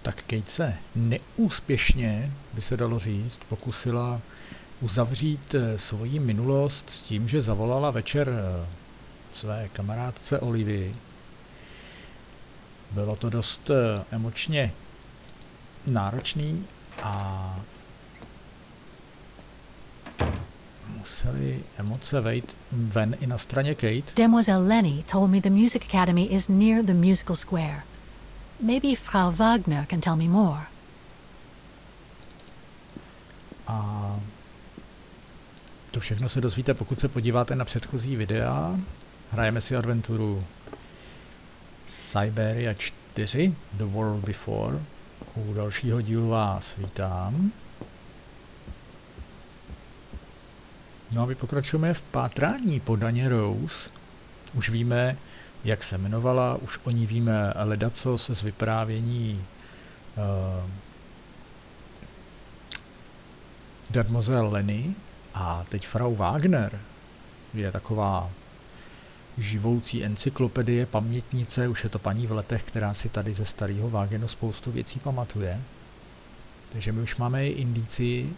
tak Kate se neúspěšně, by se dalo říct, pokusila uzavřít svoji minulost s tím, že zavolala večer své kamarádce Olivii. Bylo to dost emočně náročný a museli emoce vejít ven i na straně Kate. Demoiselle Lenny told me the Music Academy is near the musical square. Maybe Frau Wagner can tell me more. A to všechno se dozvíte, pokud se podíváte na předchozí videa. Hrajeme si adventuru Syberia 4, The World Before. U dalšího dílu vás vítám. No a my pokračujeme v pátrání po Daně Rose. Už víme, jak se jmenovala, už o ní víme ledacos z vyprávění Mademoiselle Lenny. A teď Frau Wagner je taková živoucí encyklopedie, pamětnice, už je to paní v letech, která si tady ze starého Wagenu spoustu věcí pamatuje. Takže my už máme i indici,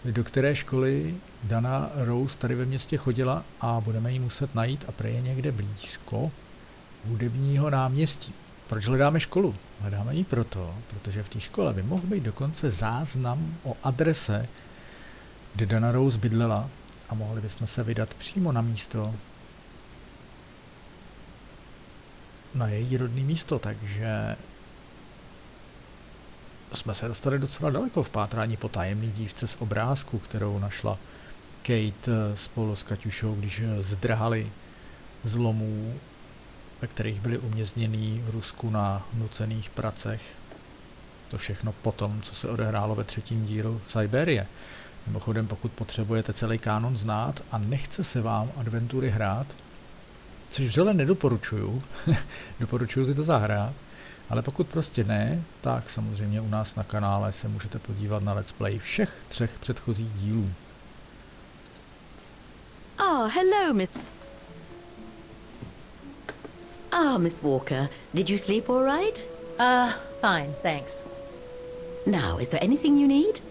do které školy Dana Rose tady ve městě chodila a budeme ji muset najít a prej je někde blízko hudebního náměstí. Proč hledáme školu? Hledáme ji protože v té škole by mohl být dokonce záznam o adrese, kde Dana Rose bydlela a mohli bychom se vydat přímo na místo, na její rodné místo, takže jsme se dostali docela daleko v pátrání po tajemné dívce z obrázku, kterou našla Kate spolu s Kaťušou, když zdrhali z lomů, ve kterých byli umězněný v Rusku na nucených pracech. To všechno potom, co se odehrálo ve 3. dílu Syberie. Mimochodem, pokud potřebujete celý kánon znát a nechce se vám adventury hrát, což vřele nedoporučuju, doporučuju si to zahrát, ale pokud prostě ne, tak samozřejmě u nás na kanále se můžete podívat na let's play všech 3 předchozích dílů. Oh, hello, Miss... Miss Walker, did you sleep all right? Fine, thanks. Now, is there anything you need?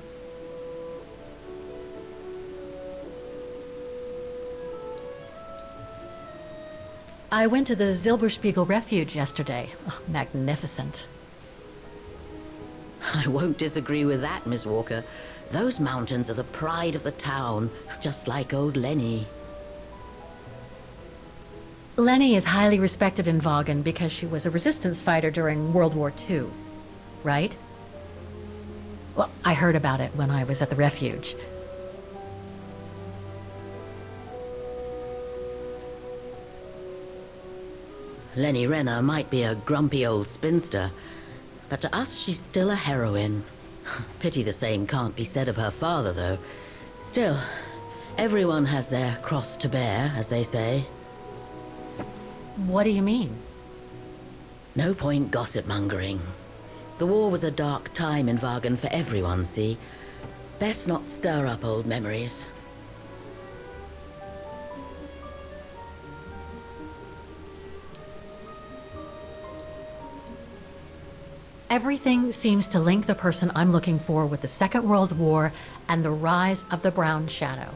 I went to the Zilberspiegel Refuge yesterday. Oh, magnificent. I won't disagree with that, Miss Walker. Those mountains are the pride of the town, just like old Lenny. Lenny is highly respected in Vaughan because she was a resistance fighter during World War II, right? Well, I heard about it when I was at the refuge. Lenny Renner might be a grumpy old spinster, but to us she's still a heroine. Pity the same can't be said of her father, though. Still, everyone has their cross to bear, as they say. What do you mean? No point gossip-mongering. The war was a dark time in Vaughan for everyone, see? Best not stir up old memories. Everything seems to link the person I'm looking for with the Second World War and the rise of the Brown Shadow.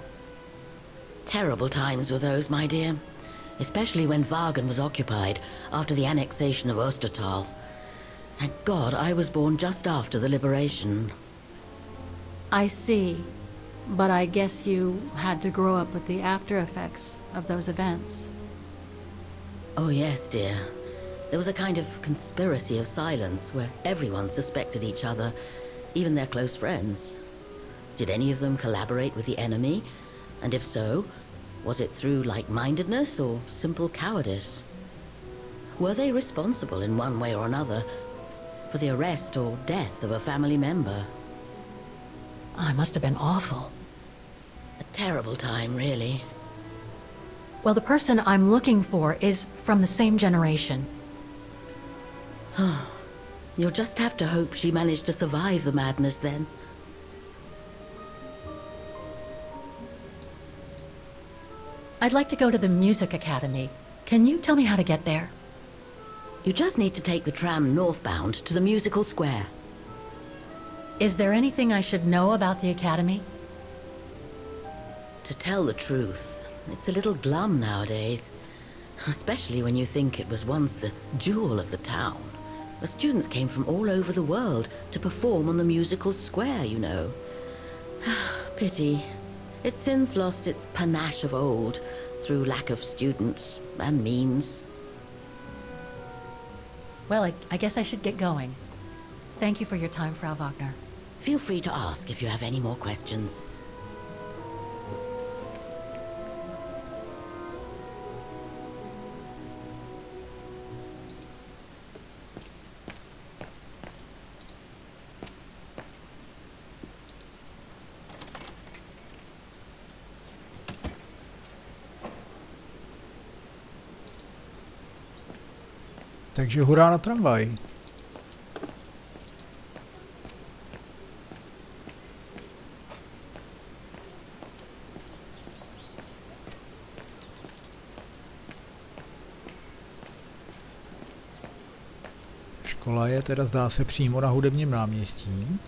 Terrible times were those, my dear. Especially when Vaughan was occupied after the annexation of Ostertal. Thank God I was born just after the liberation. I see. But I guess you had to grow up with the after effects of those events. Oh yes, dear. There was a kind of conspiracy of silence where everyone suspected each other, even their close friends. Did any of them collaborate with the enemy? And if so, was it through like-mindedness or simple cowardice? Were they responsible in one way or another for the arrest or death of a family member? It must have been awful. A terrible time, really. Well, the person I'm looking for is from the same generation. You'll just have to hope she managed to survive the madness then. I'd like to go to the Music Academy. Can you tell me how to get there? You just need to take the tram northbound to the musical square. Is there anything I should know about the Academy? To tell the truth, it's a little glum nowadays. Especially when you think it was once the jewel of the town. The students came from all over the world to perform on the musical square, you know. Pity. It's since lost its panache of old through lack of students and means. Well, I guess I should get going. Thank you for your time, Frau Wagner. Feel free to ask if you have any more questions. Takže hurá na tramvaj. Škola je teda, zdá se, přímo na Hudebním náměstí.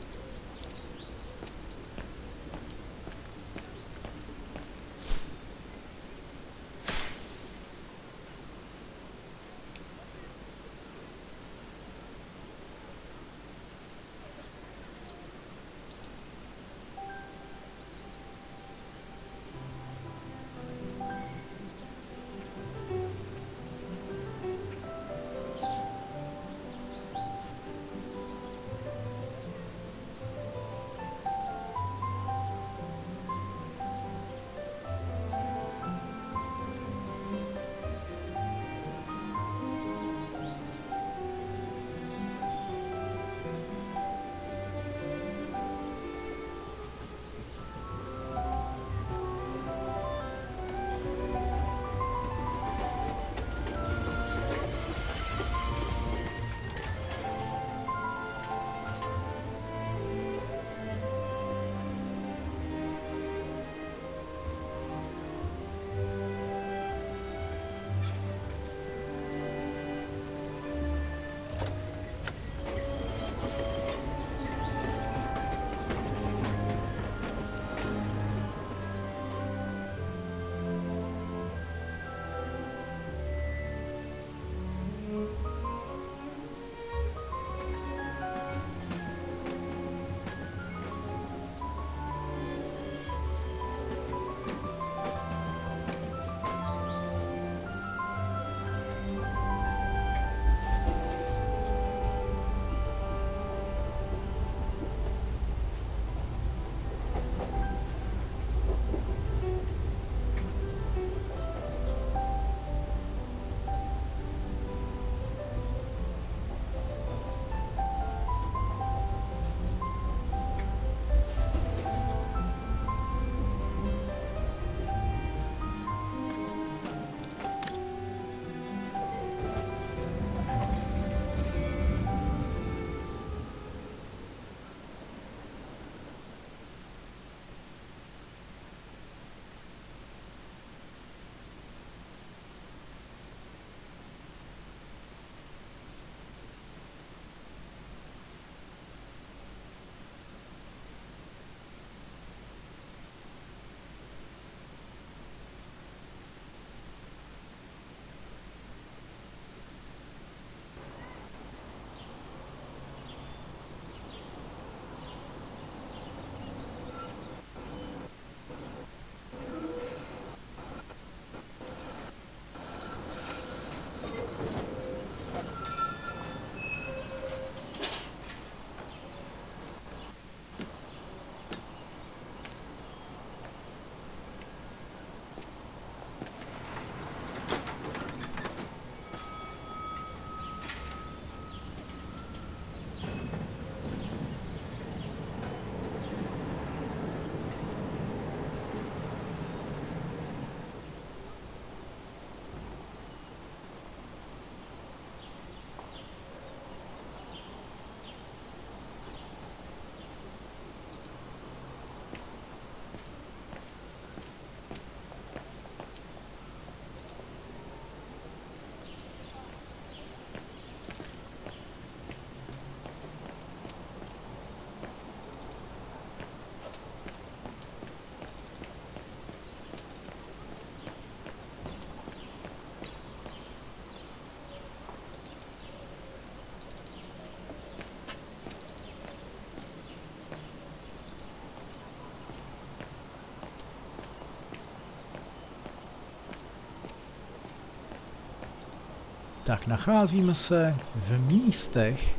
Tak nacházíme se v místech,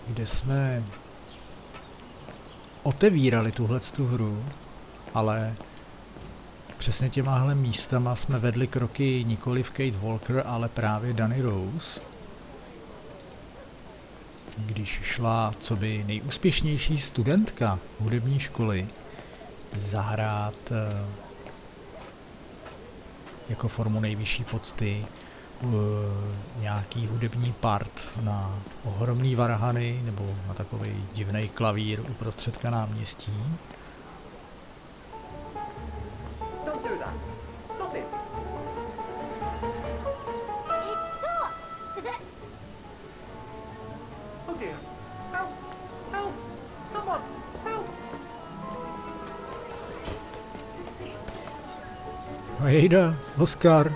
kde jsme otevírali tuhletu hru, ale přesně těmahle místama jsme vedli kroky nikoliv Kate Walker, ale právě Dani Rose, když šla coby nejúspěšnější studentka hudební školy zahrát jako formu nejvyšší pocty nějaký hudební part na ohromný varhany nebo na takový divný klavír uprostředka náměstí. Jejda, Oscar.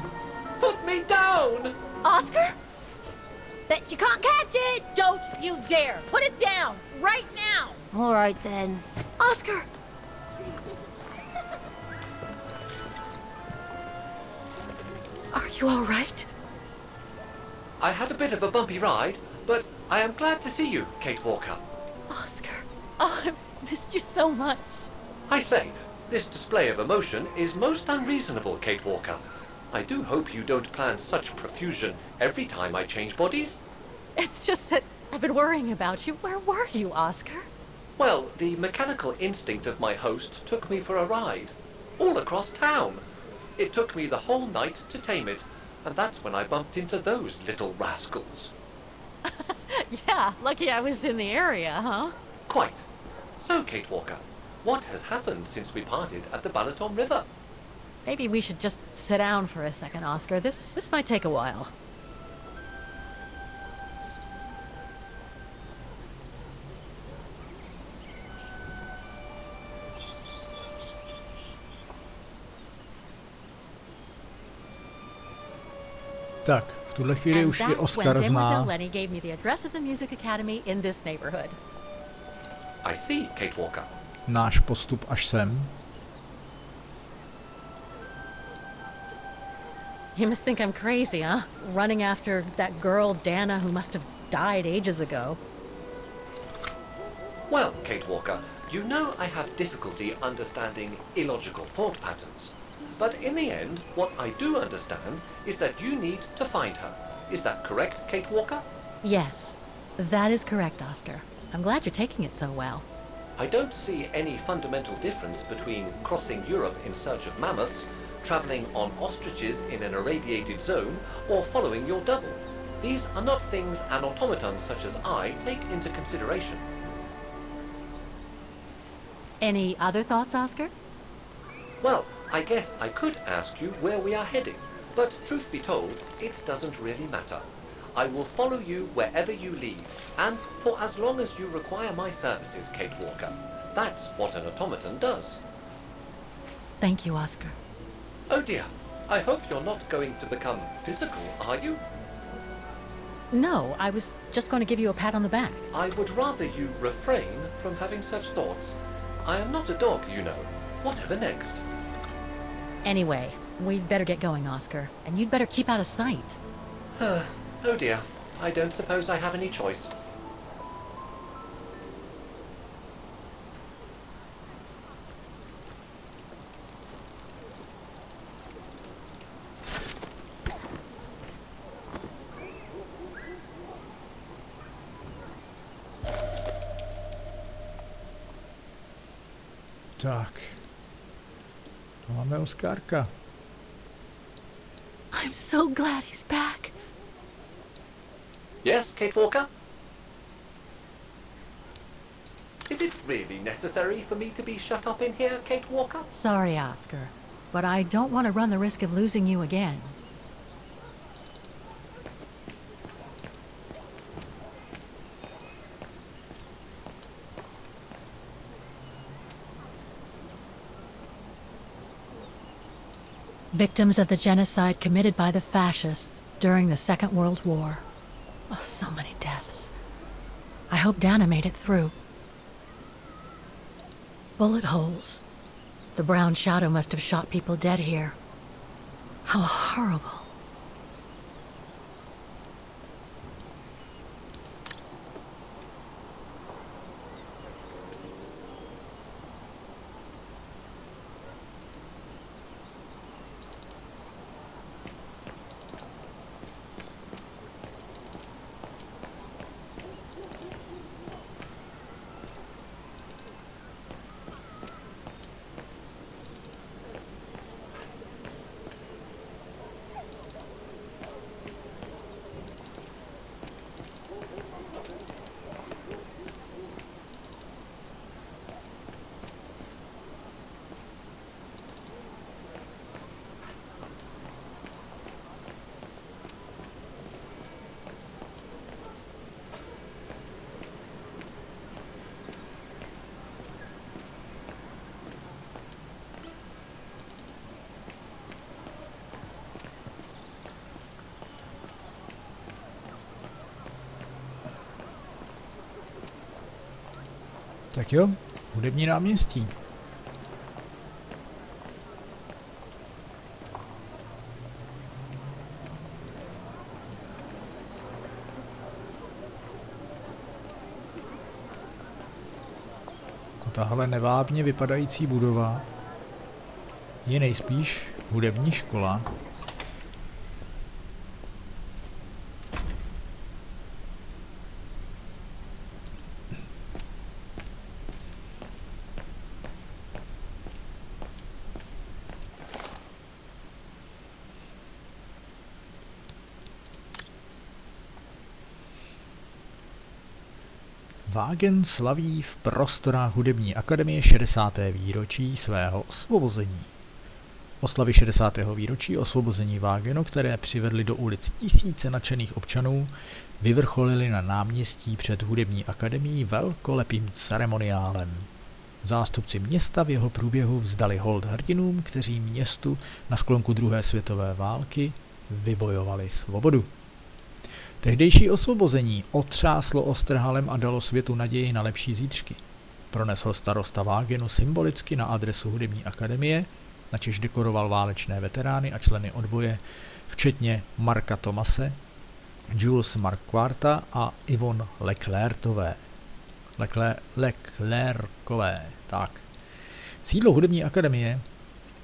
Put me down! Oscar? Bet you can't catch it! Don't you dare! Put it down! Right now! All right, then. Oscar! Are you all right? I had a bit of a bumpy ride, but I am glad to see you, Kate Walker. Oscar! Oh, I've missed you so much. I say, this display of emotion is most unreasonable, Kate Walker. I do hope you don't plan such profusion every time I change bodies. It's just that I've been worrying about you. Where were you, Oscar? Well, the mechanical instinct of my host took me for a ride, all across town. It took me the whole night to tame it, and that's when I bumped into those little rascals. Yeah, lucky I was in the area, huh? Quite. So, Kate Walker, what has happened since we parted at the Balaton River? Maybe we should just sit down for a second, Oscar. This might take a while. Tak, v tuhle chvíli už i Oscar zná. Lenny gave me the address of the Music Academy in this neighborhood. I see, Kate Walker. Náš postup až sem. You must think I'm crazy, huh? Running after that girl, Dana, who must have died ages ago. Well, Kate Walker, you know I have difficulty understanding illogical thought patterns. But in the end, what I do understand is that you need to find her. Is that correct, Kate Walker? Yes, that is correct, Oscar. I'm glad you're taking it so well. I don't see any fundamental difference between crossing Europe in search of mammoths, travelling on ostriches in an irradiated zone, or following your double. These are not things an automaton such as I take into consideration. Any other thoughts, Oscar? Well, I guess I could ask you where we are heading, but truth be told, it doesn't really matter. I will follow you wherever you lead, and for as long as you require my services, Kate Walker. That's what an automaton does. Thank you, Oscar. Oh dear, I hope you're not going to become physical, are you? No, I was just going to give you a pat on the back. I would rather you refrain from having such thoughts. I am not a dog, you know. Whatever next? Anyway, we'd better get going, Oscar, and you'd better keep out of sight. Oh dear, I don't suppose I have any choice. Tak. To máme Oskarka. I'm so glad he's back. Yes, Kate Walker? Is it really necessary for me to be shut up in here, Kate Walker? Sorry, Oscar, but I don't want to run the risk of losing you again. Victims of the genocide committed by the fascists during the Second World War. Oh, so many deaths. I hope Dana made it through. Bullet holes. The brown shadow must have shot people dead here. How horrible. Tak jo, hudební náměstí. A tahle nevábně vypadající budova je nejspíš hudební škola. Wagen slaví v prostorách hudební akademie 60. výročí svého osvobození. Oslavy 60. výročí osvobození Wagenu, které přivedly do ulic tisíce nadšených občanů, vyvrcholily na náměstí před hudební akademií velkolepým ceremoniálem. Zástupci města v jeho průběhu vzdali hold hrdinům, kteří městu na sklonku druhé světové války vybojovali svobodu. Tehdejší osvobození otřáslo Osterhalem a dalo světu naději na lepší zítřky. Pronesl starosta Wagenu symbolicky na adresu hudební akademie, načež dekoroval válečné veterány a členy odboje, včetně Marka Thomase, Jules Marquarta a Yvonne Leclercové. Tak. Sídlo hudební akademie,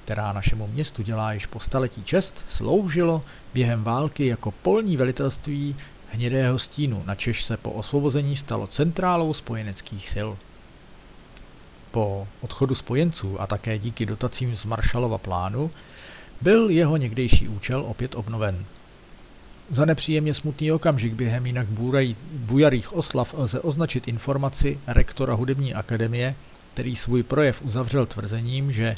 která našemu městu dělá již po staletí čest, sloužilo během války jako polní velitelství Hnědého stínu, načež se po osvobození stalo centrálou spojeneckých sil. Po odchodu spojenců a také díky dotacím z Marshallova plánu byl jeho někdejší účel opět obnoven. Za nepříjemně smutný okamžik během jinak bujarých oslav lze označit informaci rektora hudební akademie, který svůj projev uzavřel tvrzením, že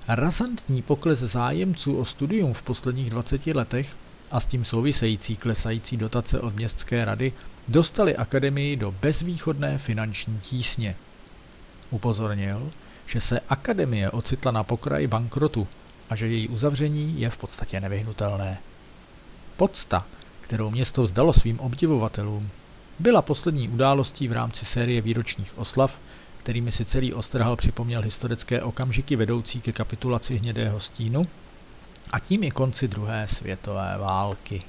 razantní pokles zájemců o studium v posledních 20 letech a s tím související klesající dotace od městské rady dostali akademii do bezvýchodné finanční tísně. Upozornil, že se akademie ocitla na pokraji bankrotu a že její uzavření je v podstatě nevyhnutelné. Pocta, kterou město vzdalo svým obdivovatelům, byla poslední událostí v rámci série výročních oslav, kterými si celý Osterhal připomněl historické okamžiky vedoucí ke kapitulaci Hnědého stínu a tím i konci druhé světové války.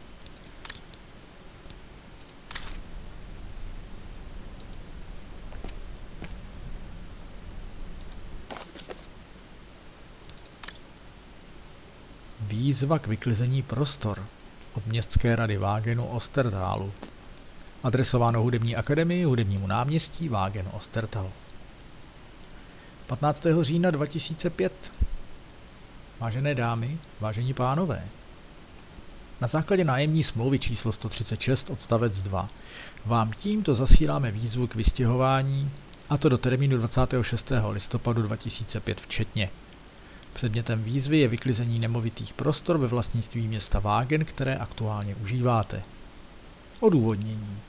Výzva k vyklizení prostor od městské rady Wagenu Ostertalu. Adresováno hudební akademii, hudebnímu náměstí Wagen Ostertal. 15. října 2005. Vážené dámy, vážení pánové, na základě nájemní smlouvy číslo 136 odstavec 2 vám tímto zasíláme výzvu k vystěhování, a to do termínu 26. listopadu 2005 včetně. Předmětem výzvy je vyklizení nemovitých prostor ve vlastnictví města Wagen, které aktuálně užíváte. Odůvodnění.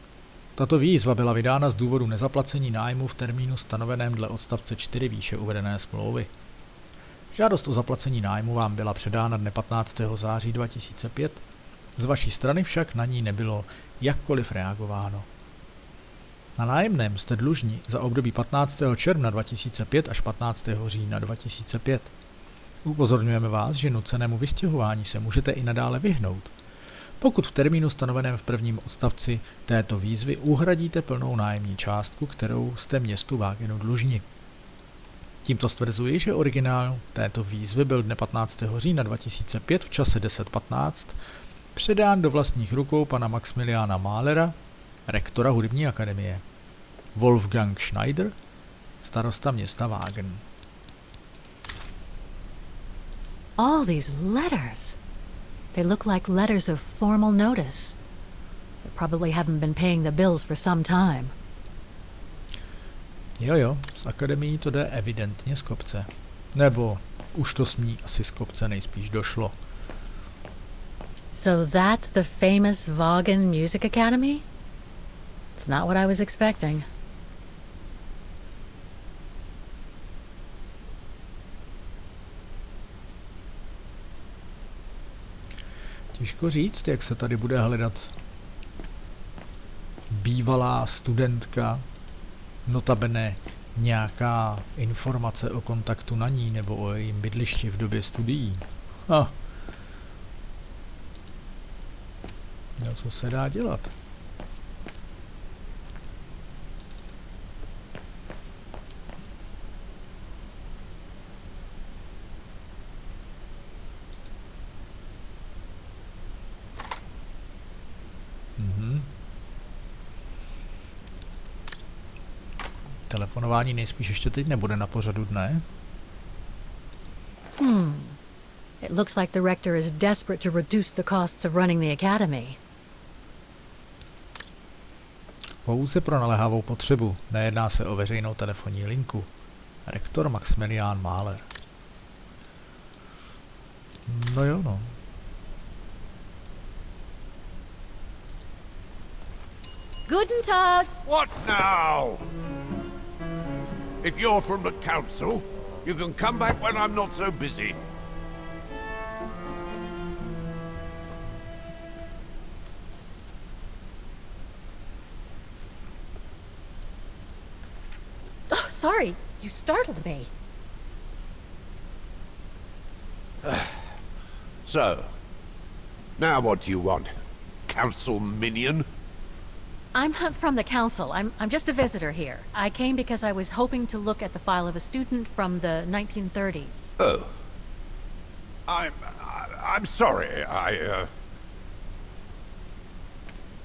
Tato výzva byla vydána z důvodu nezaplacení nájmu v termínu stanoveném dle odstavce 4 výše uvedené smlouvy. Žádost o zaplacení nájmu vám byla předána dne 15. září 2005, z vaší strany však na ní nebylo jakkoliv reagováno. Na nájemném jste dlužni za období 15. června 2005 až 15. října 2005. Upozorňujeme vás, že nucenému vystěhování se můžete i nadále vyhnout, pokud v termínu stanoveném v prvním odstavci této výzvy uhradíte plnou nájemní částku, kterou jste městu Wagenu dlužni. Tímto stvrzuji, že originál této výzvy byl dne 15. října 2005 v čase 10:15 předán do vlastních rukou pana Maximiliána Mahlera, rektora hudební akademie. Wolfgang Schneider, starosta města Wagen. All these letters. They look like letters of formal notice. They probably haven't been paying the bills for some time. Jo, z akademií to jde evidentně z kopce. Nebo už to s ní asi z kopce nejspíš došlo. So that's the famous Wagen Music Academy? It's not what I was expecting. Těžko říct, jak se tady bude hledat bývalá studentka, notabene nějaká informace o kontaktu na ní nebo o jejím bydlišti v době studií. No, co se dá dělat? Telefonování nejspíš ještě teď nebude na pořadu dne. It looks like the rector is desperate to reduce the costs of running the academy. Pouze pro naléhavou potřebu. Nejedná se o veřejnou telefonní linku. Rektor Maximilian Mahler. No jo, no. Guten Tag! What now? If you're from the council, you can come back when I'm not so busy. Oh, sorry, you startled me. So, now what do you want? Council minion? I'm not from the council. I'm just a visitor here. I came because I was hoping to look at the file of a student from the 1930s. Oh. I'm sorry,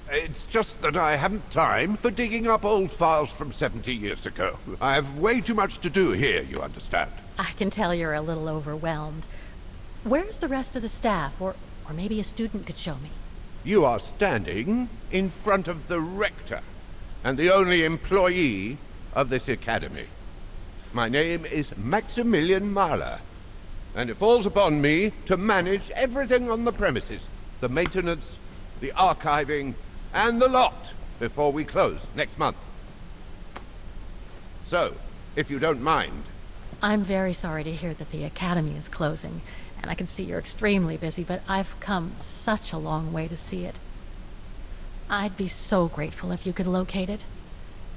It's just that I haven't time for digging up old files from 70 years ago. I have way too much to do here, you understand. I can tell you're a little overwhelmed. Where's the rest of the staff? Or maybe a student could show me. You are standing in front of the rector, and the only employee of this academy. My name is Maximilian Mahler, and it falls upon me to manage everything on the premises. The maintenance, the archiving, and the lot before we close next month. So, if you don't mind... I'm very sorry to hear that the academy is closing. And I can see you're extremely busy, but I've come such a long way to see it. I'd be so grateful if you could locate it.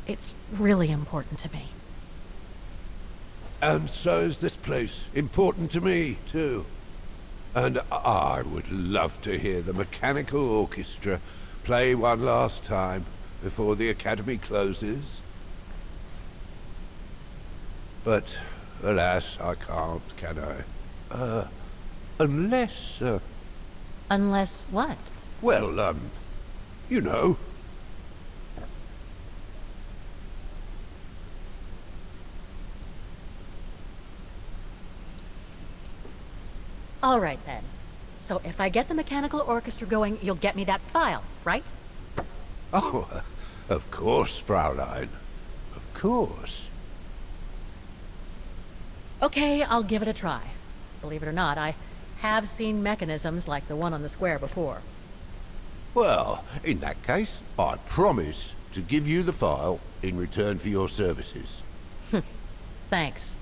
It's really important to me. And so is this place important to me, too. And I would love to hear the mechanical orchestra play one last time before the academy closes. But, alas, I can't, can I? Unless, Unless what? well, you know. All right, then. So if I get the mechanical orchestra going, you'll get me that file, right? Oh, of course, Fraulein. Of course. Okay, I'll give it a try. Believe it or not, I have seen mechanisms like the one on the square before. Well, in that case, I promise to give you the file in return for your services. Thanks.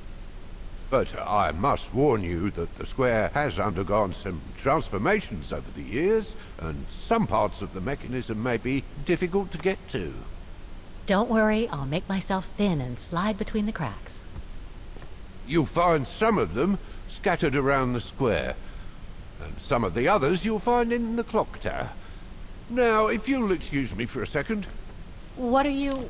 But I must warn you that the square has undergone some transformations over the years, and some parts of the mechanism may be difficult to get to. Don't worry, I'll make myself thin and slide between the cracks. You'll find some of them scattered around the square, and some of the others you'll find in the clock tower. Now, if you'll excuse me for a second. What are you...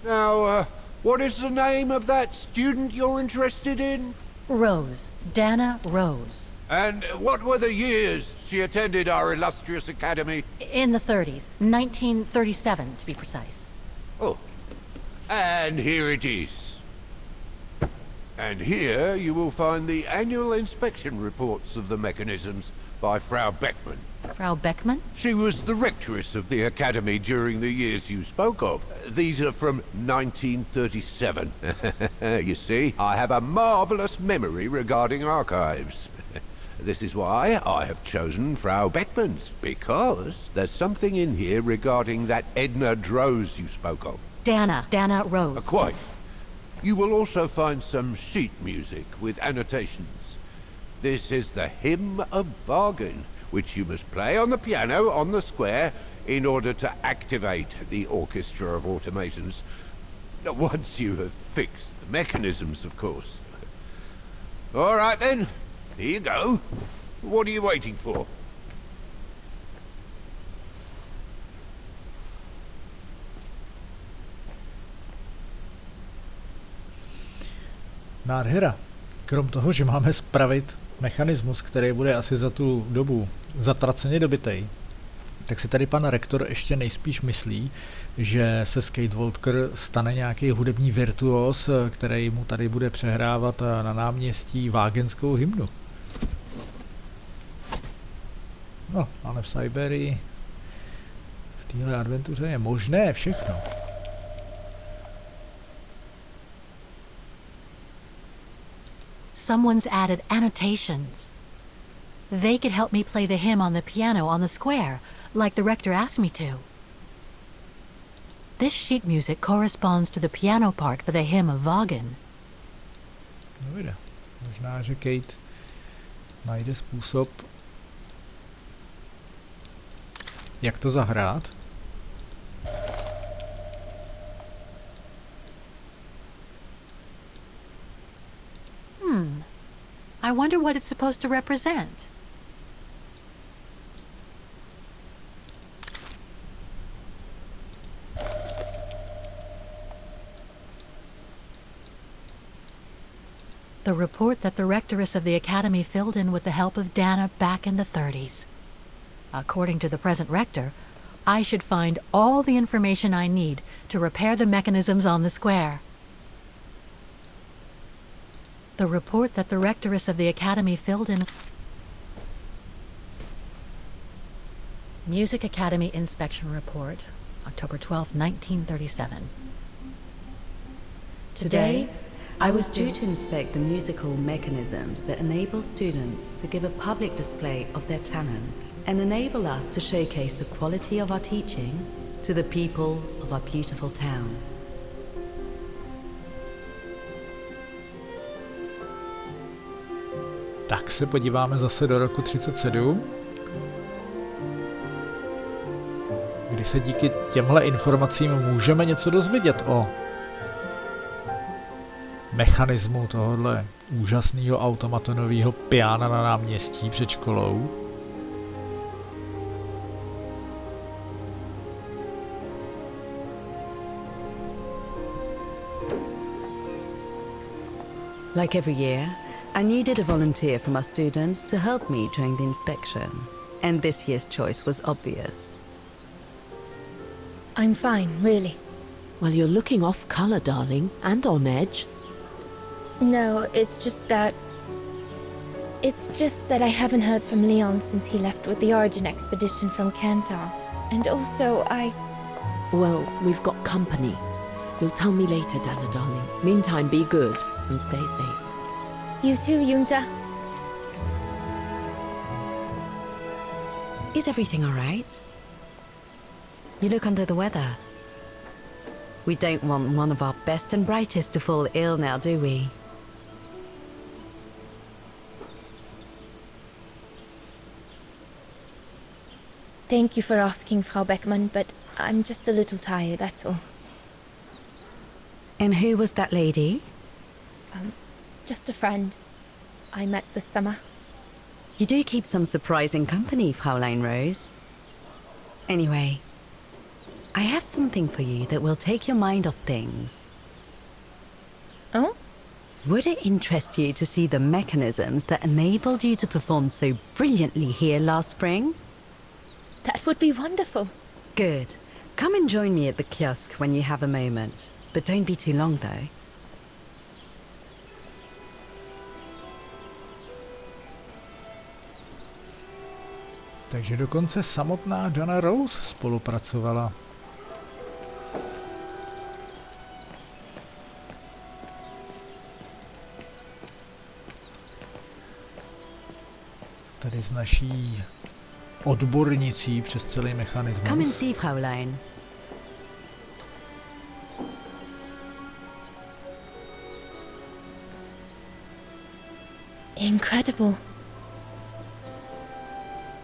Now, what is the name of that student you're interested in? Rose. Dana Rose. And what were the years she attended our illustrious academy? In the 30s. 1937, to be precise. Oh, and here it is. And here you will find the annual inspection reports of the mechanisms by Frau Beckmann. Frau Beckmann? She was the rectress of the academy during the years you spoke of. These are from 1937. You see, I have a marvelous memory regarding archives. This is why I have chosen Frau Beckmann's, because there's something in here regarding that Edna Droz you spoke of. Dana Rose. Quite. You will also find some sheet music with annotations. This is the Hymn of Bargain, which you must play on the piano on the square in order to activate the Orchestra of Automations. Once you have fixed the mechanisms, of course. All right then, here you go. What are you waiting for? Nádhera. Krom toho, že máme spravit mechanismus, který bude asi za tu dobu zatraceně dobytej, tak si tady pan rektor ještě nejspíš myslí, že se Skatewalker stane nějaký hudební virtuos, který mu tady bude přehrávat na náměstí vágenskou hymnu. No, ale v Syberii v téhle adventuře je možné všechno. Someone's added annotations. They could help me play the hymn on the piano on the square, like the rector asked me to. This sheet music corresponds to the piano part for the hymn of Vaughan. No jde. Možná, že Kate najde způsob, jak to zahrát. I wonder what it's supposed to represent. The report that the rectoress of the academy filled in with the help of Dana back in the 30s. According to the present rector, I should find all the information I need to repair the mechanisms on the square. The report that the rectoress of the academy filled in... Music Academy Inspection Report, October 12, 1937. Today, I was due to inspect the musical mechanisms that enable students to give a public display of their talent and enable us to showcase the quality of our teaching to the people of our beautiful town. Tak se podíváme zase do roku 37, kdy se díky těmhle informacím můžeme něco dozvědět o mechanismu tohohle úžasného automatonového piana na náměstí před školou. Like every year, I needed a volunteer from our students to help me during the inspection, and this year's choice was obvious. I'm fine, really. Well, you're looking off colour, darling, and on edge. No, it's just that I haven't heard from Leon since he left with the Origin expedition from Kantar. And also, Well, we've got company. You'll tell me later, Dana, darling. Meantime, be good and stay safe. You too, Yunta. Is everything all right? You look under the weather. We don't want one of our best and brightest to fall ill now, do we? Thank you for asking, Frau Beckmann, but I'm just a little tired, that's all. And who was that lady? Just a friend I met this summer. You do keep some surprising company, Fraulein Rose. Anyway, I have something for you that will take your mind off things. Oh? Would it interest you to see the mechanisms that enabled you to perform so brilliantly here last spring? That would be wonderful. Good. Come and join me at the kiosk when you have a moment. But don't be too long, though. Takže dokonce samotná Dana Rose spolupracovala. Tady s naší odbornicí přes celý mechanismus. Come and see, Fraulein. Incredible.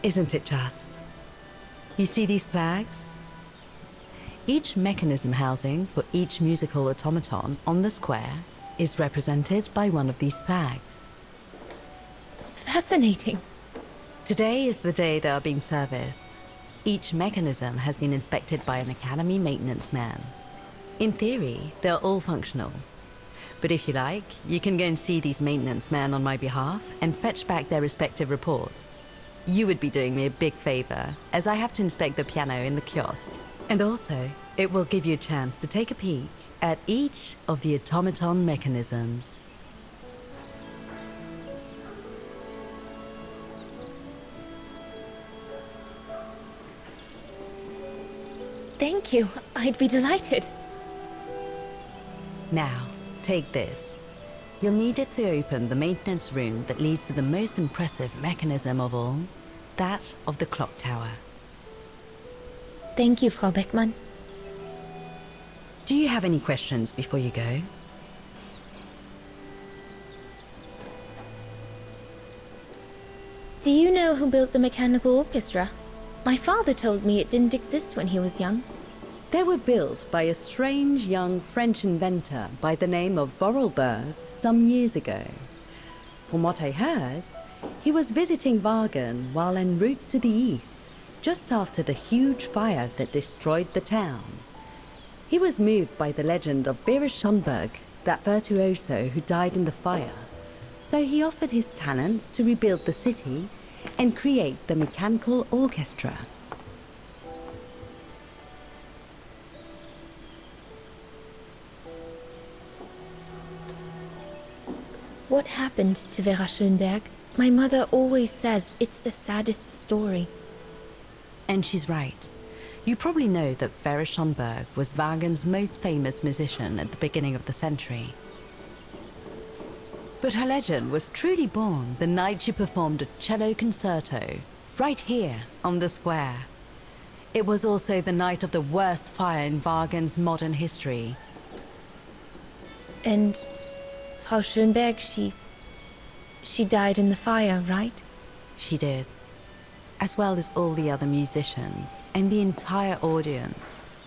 Isn't it just? You see these flags? Each mechanism housing for each musical automaton on the square is represented by one of these flags. Fascinating. Today is the day they are being serviced. Each mechanism has been inspected by an Academy maintenance man. In theory, they're all functional. But if you like, you can go and see these maintenance men on my behalf and fetch back their respective reports. You would be doing me a big favor, as I have to inspect the piano in the kiosk. And also, it will give you a chance to take a peek at each of the automaton mechanisms. Thank you. I'd be delighted. Now, take this. You'll need it to open the maintenance room that leads to the most impressive mechanism of all, that of the clock tower. Thank you, Frau Beckmann. Do you have any questions before you go? Do you know who built the mechanical orchestra? My father told me it didn't exist when he was young. They were built by a strange young French inventor by the name of Vorarlberg some years ago. From what I heard, he was visiting Wagen while en route to the east, just after the huge fire that destroyed the town. He was moved by the legend of Vera Schönberg, that virtuoso who died in the fire, so he offered his talents to rebuild the city and create the mechanical orchestra. What happened to Vera Schönberg? My mother always says it's the saddest story. And she's right. You probably know that Vera Schönberg was Wagen's most famous musician at the beginning of the century. But her legend was truly born the night she performed a cello concerto, right here on the square. It was also the night of the worst fire in Wagen's modern history. And Frau Schönberg, she died in the fire, right? She did. As well as all the other musicians and the entire audience.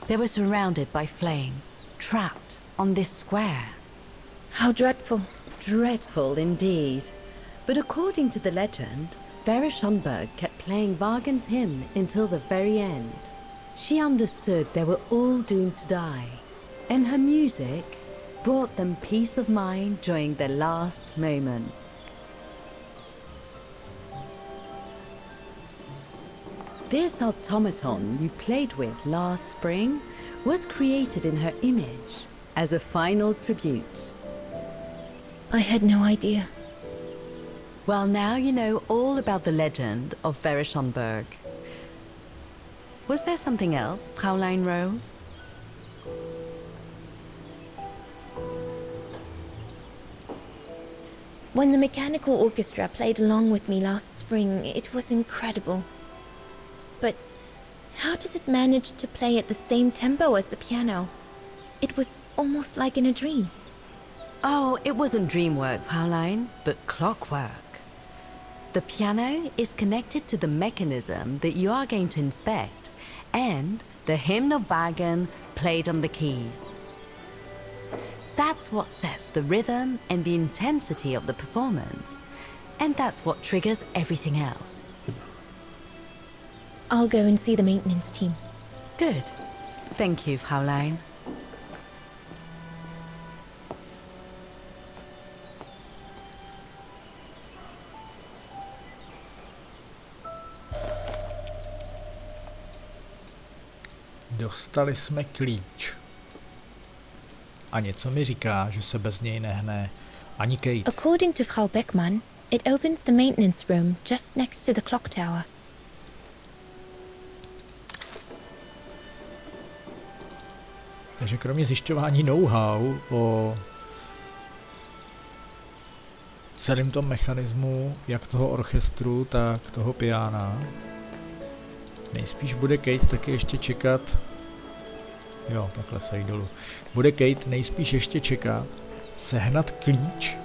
They were surrounded by flames, trapped on this square. How dreadful. Dreadful indeed. But according to the legend, Vera Schönberg kept playing Wagen's hymn until the very end. She understood they were all doomed to die, and her music brought them peace of mind during their last moments. This automaton you played with last spring was created in her image as a final tribute. I had no idea. Well, now you know all about the legend of Vera Schönberg. Was there something else, Fräulein Rose? When the mechanical orchestra played along with me last spring, it was incredible. But how does it manage to play at the same tempo as the piano? It was almost like in a dream. Oh, it wasn't dream work, Fräulein, but clockwork. The piano is connected to the mechanism that you are going to inspect, and the hymn of Wagen played on the keys. That's what sets the rhythm and the intensity of the performance, and that's what triggers everything else. I'll go and see the maintenance team. Good. Thank you, Fräulein. Dostali jsme klíč. A něco mi říká, že se bez něj nehne ani Kate. According to Frau Beckmann, it opens the maintenance room just next to the clock tower. Takže kromě zjišťování know-how o celém tom mechanismu, jak toho orchestru, tak toho piana, nejspíš bude Kate taky ještě čekat. Jo, takhle se jí dolů. Bude Kate nejspíš ještě čekat sehnat klíč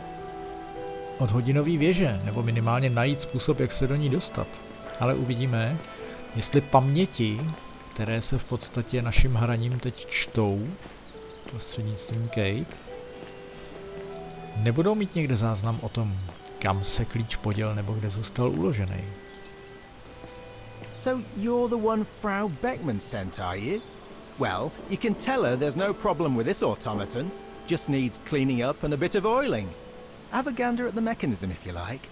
od hodinové věže, nebo minimálně najít způsob, jak se do ní dostat. Ale uvidíme, jestli paměti, které se v podstatě naším hraním teď čtou prostřednictvím Kate. Nebudou mít někde záznam o tom, kam se klíč poděl nebo kde zůstal uložený. So you're the one Frau Beckman sent, are you? Well, you can tell her there's no problem with this automaton. Just needs cleaning up and a bit of oiling. Have a gander at the mechanism if you like.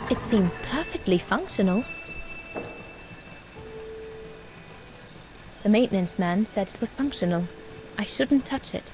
It seems perfectly functional. The maintenance man said it was functional. I shouldn't touch it.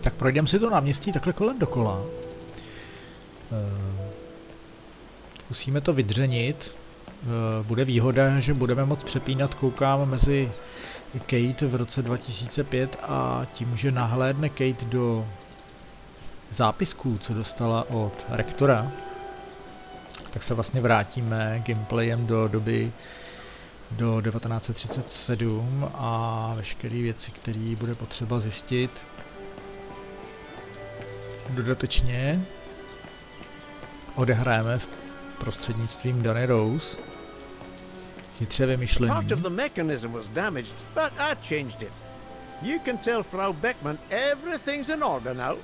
Tak projdeme si to náměstí takhle kolem dokola. Zkusíme to vydřenit. Bude výhoda, že budeme moct přepínat, koukám, mezi Kate v roce 2005 a tím, že nahlédne Kate do zápisků, co dostala od rektora, tak se vlastně vrátíme gameplayem do doby do 1937 a veškeré věci, které bude potřeba zjistit. Dodatečně odehrajeme prostřednictvím Dany Rose. Chytře vymyšlený. Part of the mechanism was damaged, but I changed it. You can tell Frau Beckman everything's in order now.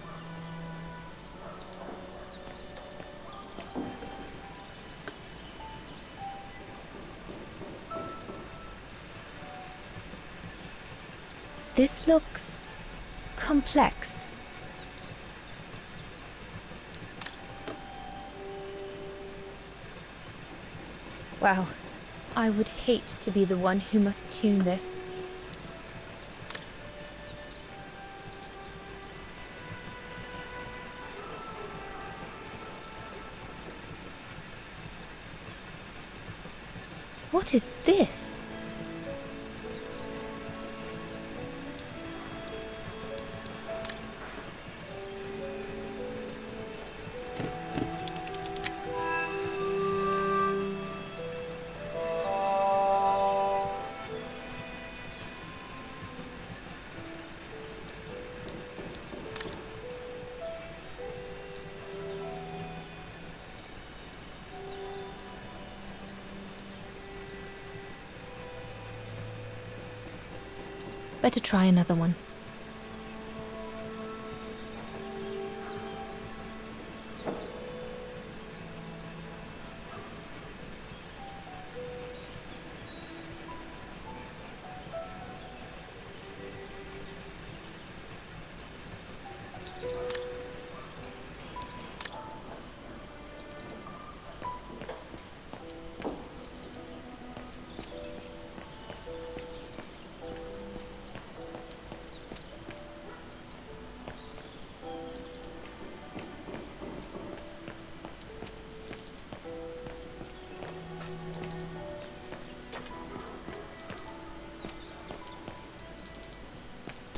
This looks complex. Wow, I would hate to be the one who must tune this. What is this? Better try another one.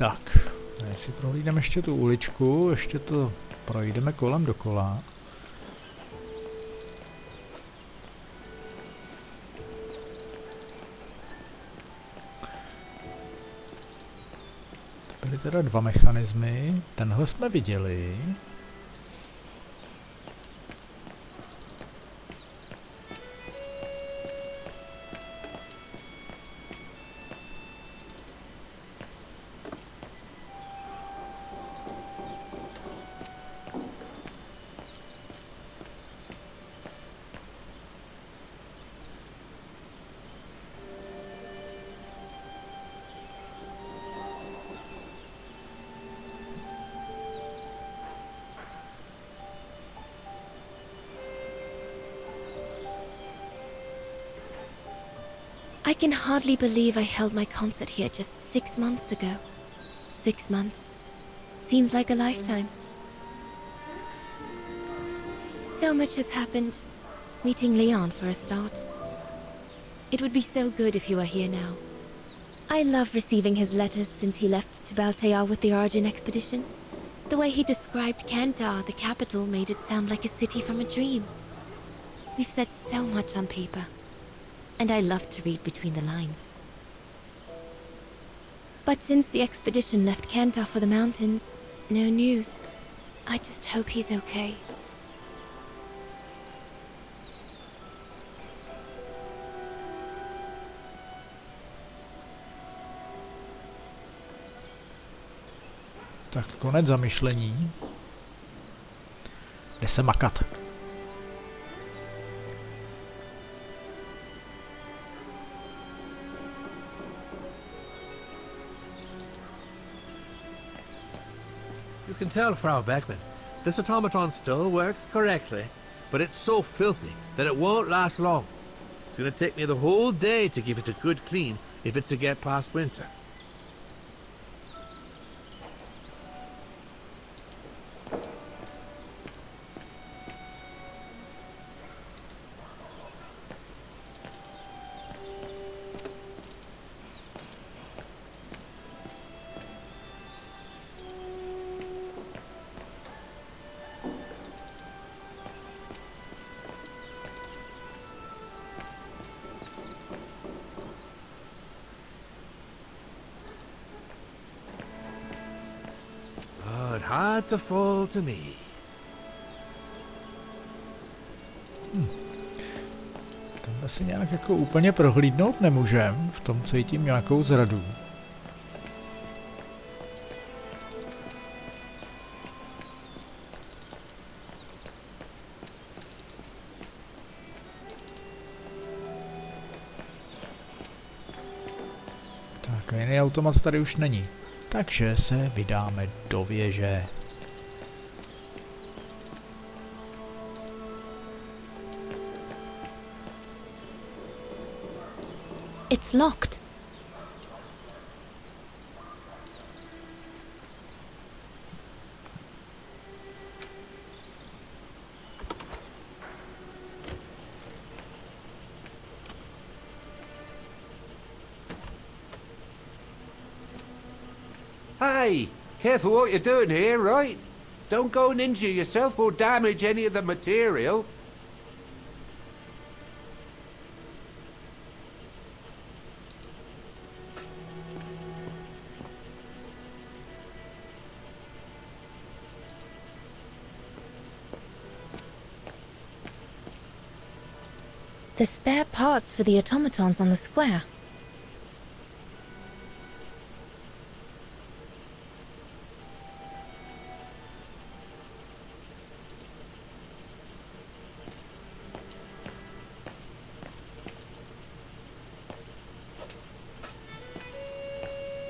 Tak, já si prohlídám ještě tu uličku, ještě to projdeme kolem dokola. To byly teda dva mechanismy, tenhle jsme viděli. I can hardly believe I held my concert here just 6 months ago. 6 months. Seems like a lifetime. So much has happened. Meeting Leon for a start. It would be so good if he were here now. I love receiving his letters since he left to Baltear with the Origin expedition. The way he described Kantar, the capital, made it sound like a city from a dream. We've said so much on paper. And I love to read between the lines. But since the expedition left Kantar for the mountains, no news. I just hope he's okay. Tak konec zamyšlení. Jde se makat. You can tell, Frau Beckman, this automaton still works correctly, but it's so filthy that it won't last long. It's going to take me the whole day to give it a good clean if it's to get past winter. It had to fall to me. Tenhle si nějak jako úplně prohlídnout nemůžem, v tom cítím nějakou zradu. Tak, jiný automat tady už není. Takže se vydáme do věže. It's locked. Hey, careful what you're doing here, right? Don't go and injure yourself or damage any of the material. The spare parts for the automatons on the square.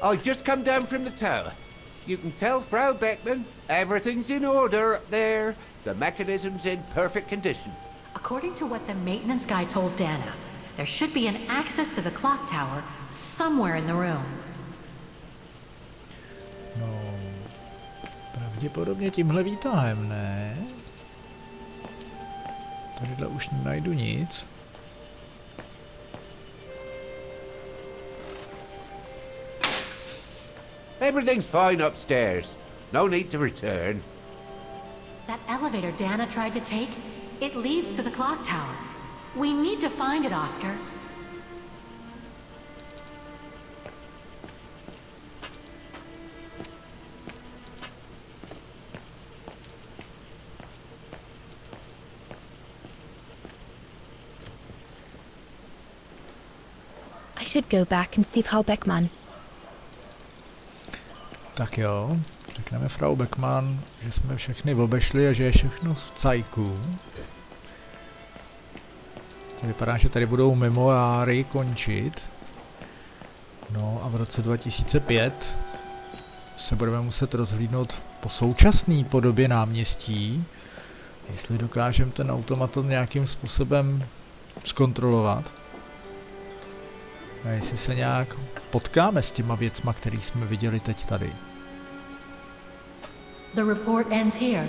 I just come down from the tower. You can tell Frau Beckman everything's in order up there. The mechanism's in perfect condition. According to what the maintenance guy told Dana, there should be an access to the clock tower somewhere in the room. No, pravděpodobně tímhle výtahem, ne? Tadyhle už nenajdu nic. Everything's fine upstairs. No need to return. That elevator Dana tried to take, it leads to the clock tower. We need to find it, Oscar. I should go back and see Frau Beckmann. Tak jo, řekneme Frau Beckmann, že jsme všechny obešli a že je všechno v cajku. To vypadá, že tady budou memoáry končit. No a v roce 2005 se budeme muset rozhlídnout po současné podobě náměstí, jestli dokážeme ten automaton nějakým způsobem zkontrolovat. A jestli se nějak potkáme s těma věcma, který jsme viděli teď tady. The report ends here.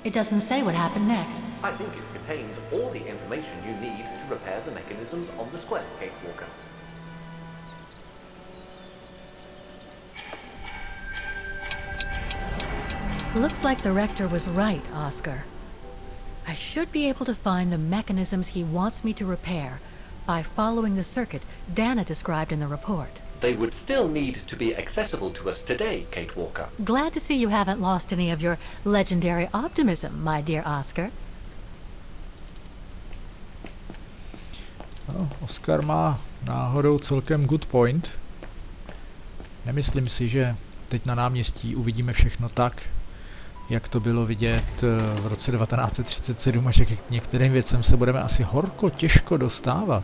It doesn't say what happened next. I think it contains all the information you need to repair the mechanisms on the square, Kate Walker. Looks like the rector was right, Oscar. I should be able to find the mechanisms he wants me to repair by following the circuit Dana described in the report. They would still need to be accessible to us today, Kate Walker. Glad to see you haven't lost any of your legendary optimism, my dear Oscar. No, Oscar má náhodou celkem good point. Nemyslím si, že teď na náměstí uvidíme všechno tak, jak to bylo vidět v roce 1937, a že k některým věcem se budeme asi horko těžko dostávat.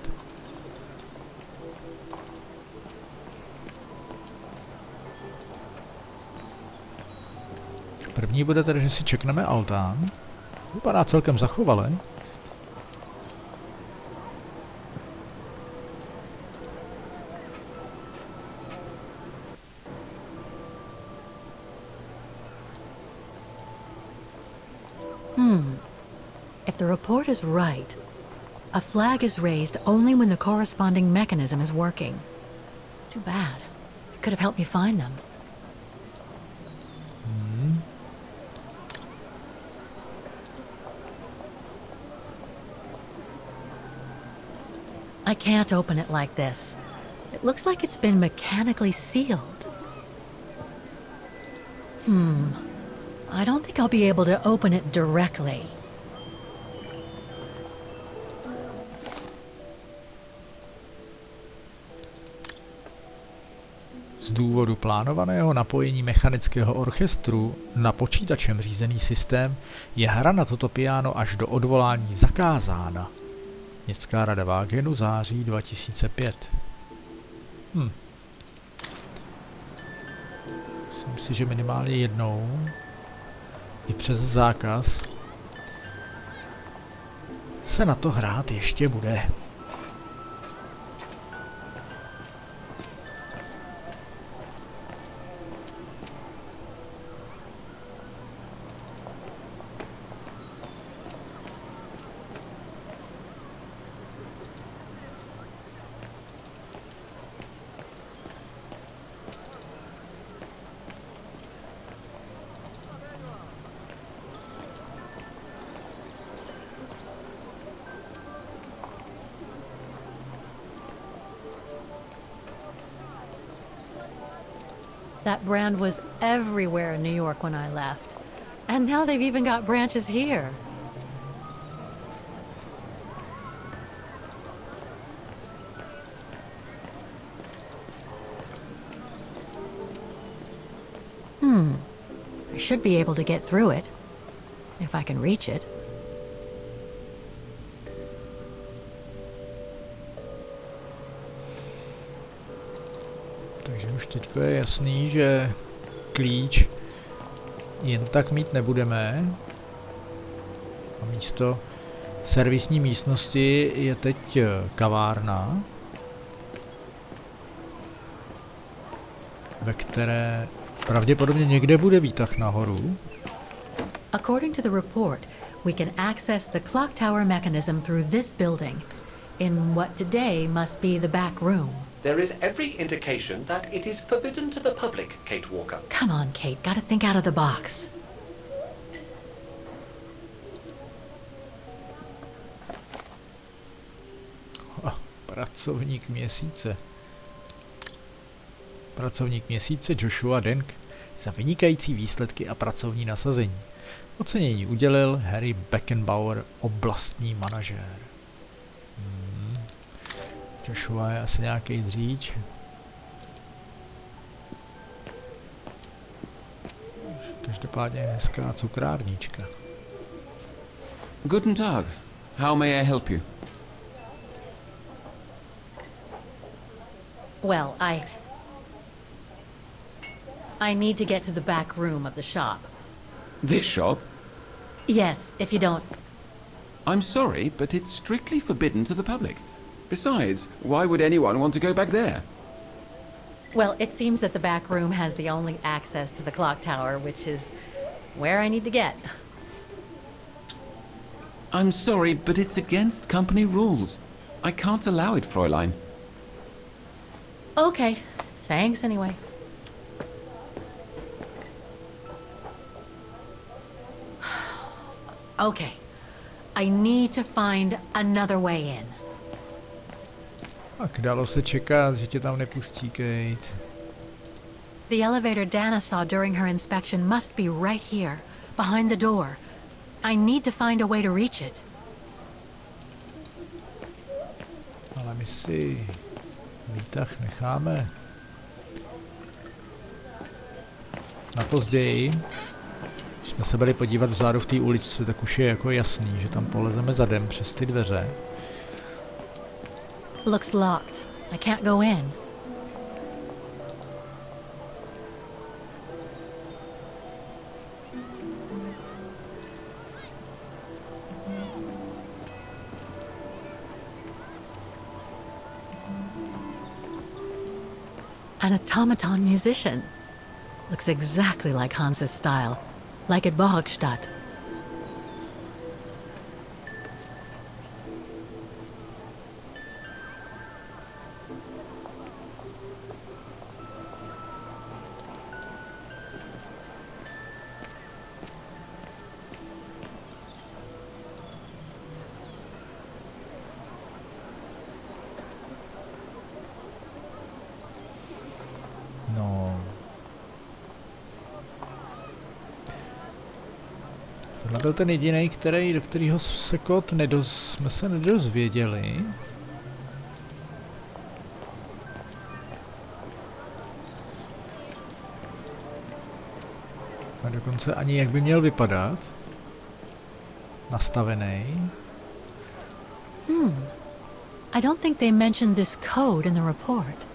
První bude tedy, že si čekneme altán. Vypadá celkem zachovale. If the report is right, a flag is raised only when the corresponding mechanism is working. Too bad. It could have helped me find them. I can't open it like this. It looks like it's been mechanically sealed. I don't think I'll be able to open it directly. Z důvodu plánovaného napojení mechanického orchestru na počítačem řízený systém je hra na toto piano až do odvolání zakázána. Městská rada Wagenu, září 2005. Myslím si, že minimálně jednou i přes zákaz se na to hrát ještě bude. That brand was everywhere in New York when I left. And now they've even got branches here. I should be able to get through it, if I can reach it. Takže už teďko je jasný, že klíč jen tak mít nebudeme. A místo servisní místnosti je teď kavárna, ve které pravděpodobně někde bude výtah nahoru. According to the report, we can access the clock tower mechanism through this building, in what today must be the back room. There is every indication that it is forbidden to the public, Kate Walker. Come on, Kate. Gotta think out of the box. Pracovník měsíce. Pracovník měsíce Joshua Denk za vynikající výsledky a pracovní nasazení. Ocenění udělil Harry Beckenbauer, oblastní manažér. Joshua je asi nějaký dříč. Každopádně hezká cukrárnička. Guten Tag. How may I help you? Well, I need to get to the back room of the shop. This shop? Yes, if you don't... I'm sorry, but it's strictly forbidden to the public. Besides, why would anyone want to go back there? Well, it seems that the back room has the only access to the clock tower, which is where I need to get. I'm sorry, but it's against company rules. I can't allow it, Fräulein. Okay, thanks anyway. Okay, I need to find another way in. Tak dalo se čekat, že tě tam nepustí, Kate. The elevator Dana saw during her inspection must be right here, behind the door. I need to find a way to reach it. Ale my si výtah necháme na později. Když jsme se byli podívat vzadu v té uličce, tak už je jako jasný, že tam polezeme zadem přes ty dveře. Looks locked. I can't go in. An automaton musician. Looks exactly like Hans's style. Like at Bohogstadt. No. Tohle byl ten jediný, do kterého jsme se nedozvěděli. A dokonce ani jak by měl vypadat. Nastavený. I don't think they mentioned this code in the report.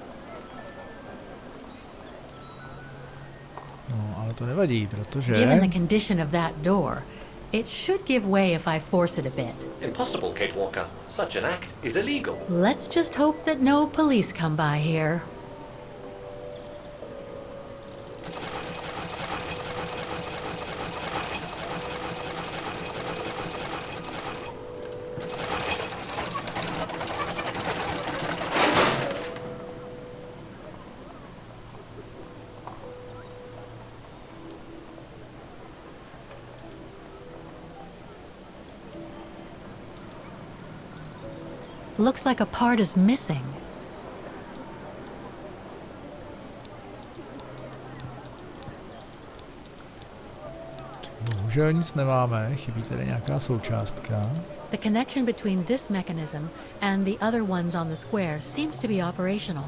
No, ale to nevadí, protože... Given the condition of that door, it should give way if I force it a bit. Impossible, Kate Walker. Such an act is illegal. Let's just hope that no police come by here. Looks like a part is missing. Bohužel nic nemáme, chybí tady nějaká součástka. The connection between this mechanism and the other ones on the square seems to be operational.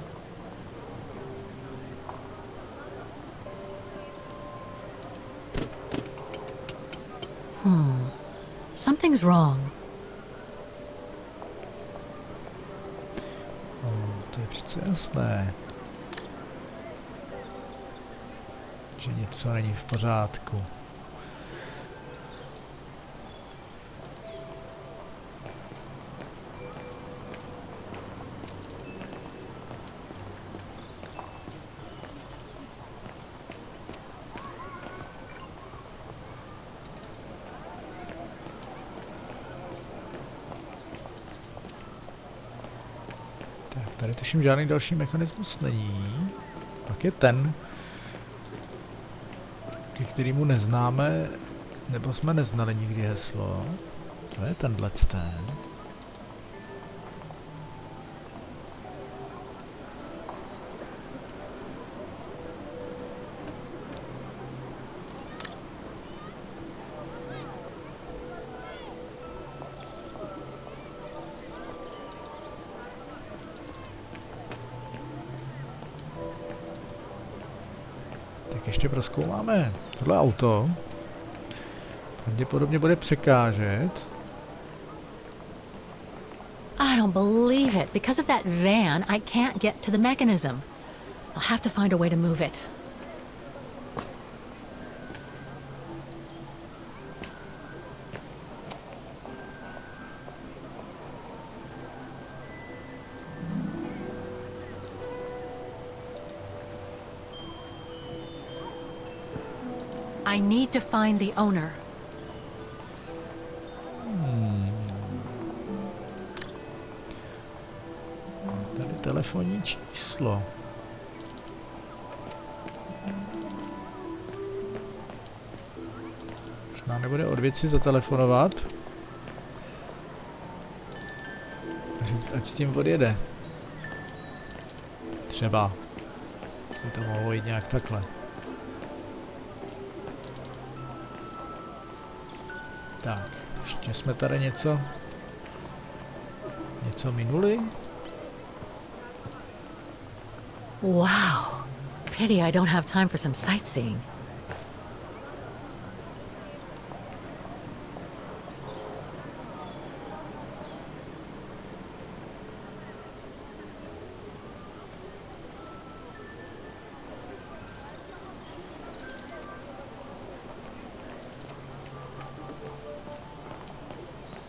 Something's wrong. To je přece jasné, že něco není v pořádku. Tady tuším žádný další mechanismus není. Pak je ten, ke kterému neznáme, nebo jsme neznali nikdy heslo. To je tenhle ten. Ještě prozkoumáme tohle auto. Pravděpodobně bude překážet. I don't believe it. Because of that van, I can't get to the mechanism. I'll have to find a way to move it. I need to find the owner. Tady telefonní číslo. Možná nebude od věci zatelefonovat. Říct, ať s tím odjede. Třeba. By to mohlo jít nějak takhle. Tak, ještě jsme tady něco minuli. Wow. Pity I don't have time for some sightseeing.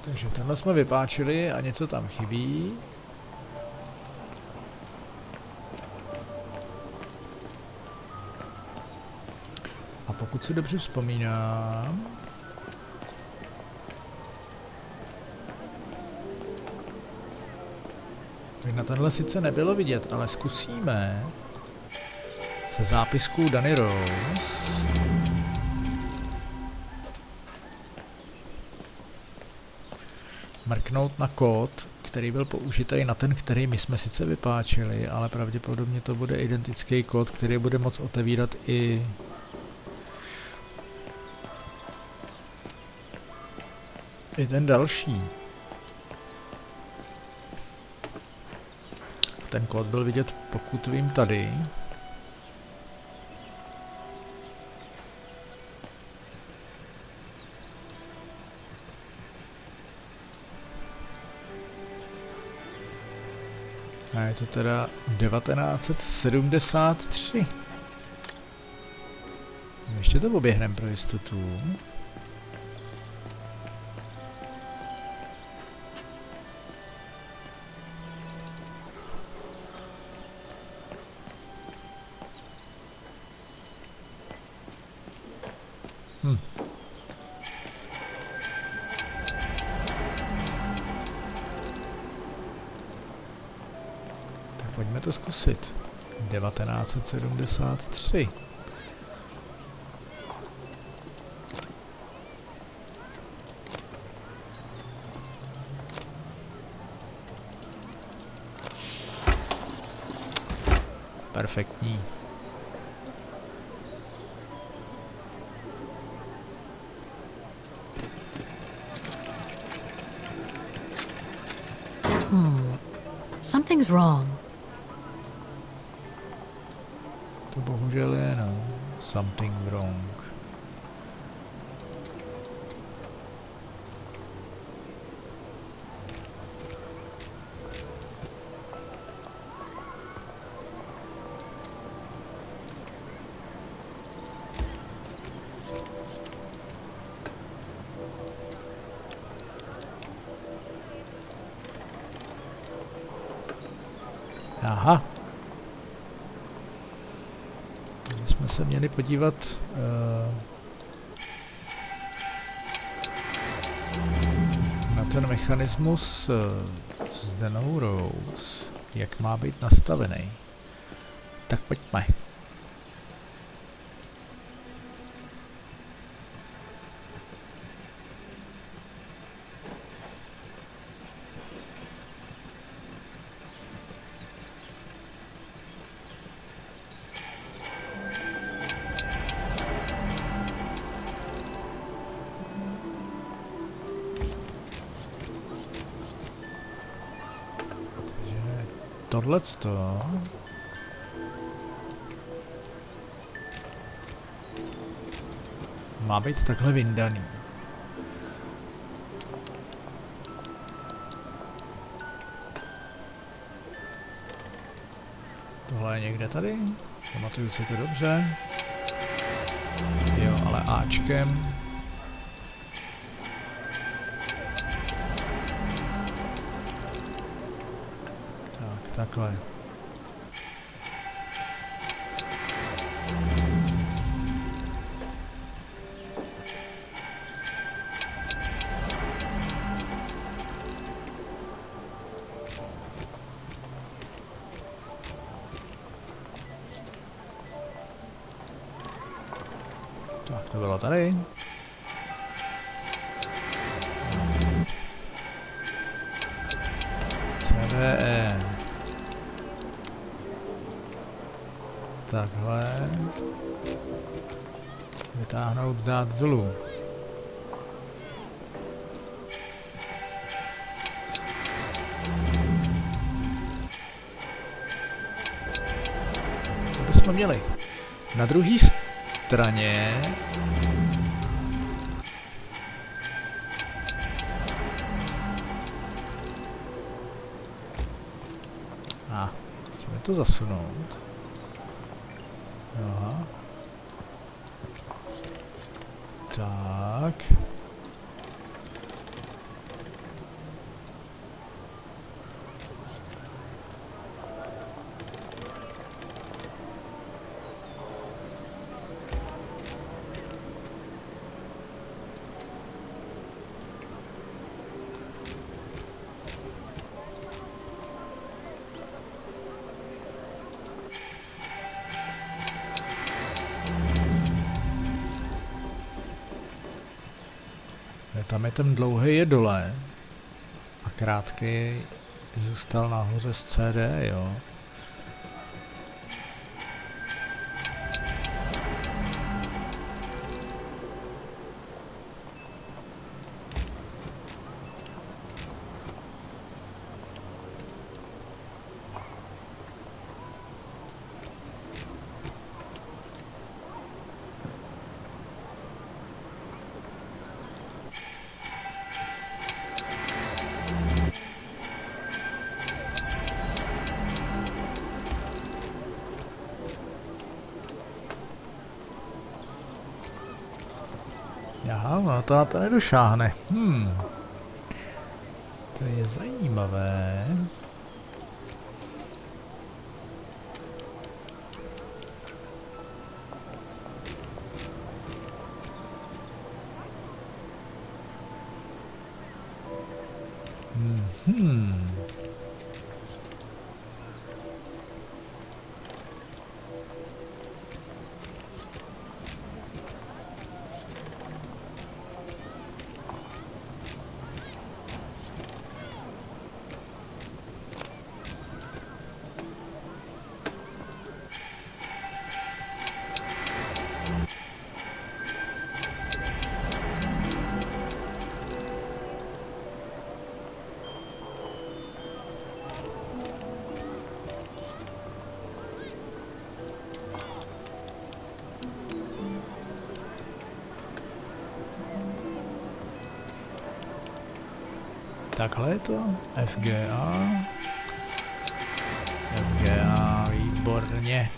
Takže tenhle jsme vypáčili a něco tam chybí. A pokud si dobře vzpomínám, tak na tenhle sice nebylo vidět, ale zkusíme se zápiskou Danny Rose mrknout na kód, který byl použitý na ten, který my jsme sice vypáčili, ale pravděpodobně to bude identický kód, který bude moct otevírat i ten další. Ten kód byl vidět, pokud vím, tady. A je to teda 1973. Ještě to oběhneme pro jistotu. Pojďme to zkusit. 1973. Perfektní. Something's wrong. To bohužel je, no. Something wrong. Aha. Jsme se měli podívat na ten mechanismus s Danou Rose. jak má být nastavený. Tak pojďme. Tohleto má být takhle vyndaný. Tohle je někde tady? Pamatuju si to dobře. Jo, ale Ačkem. Takhle. Tak to bylo tady. CDE. Takhle. Vytáhnout, dát dolů. To bychom měli. Na druhé straně musíme to zasunout. Aha. Tak. Tam je ten dlouhý je dole a krátký zůstal nahoře z CD, jo. Aha, no to na to nedošáhne. To je zajímavé. Takhle je to. FGA. FGA, výborně.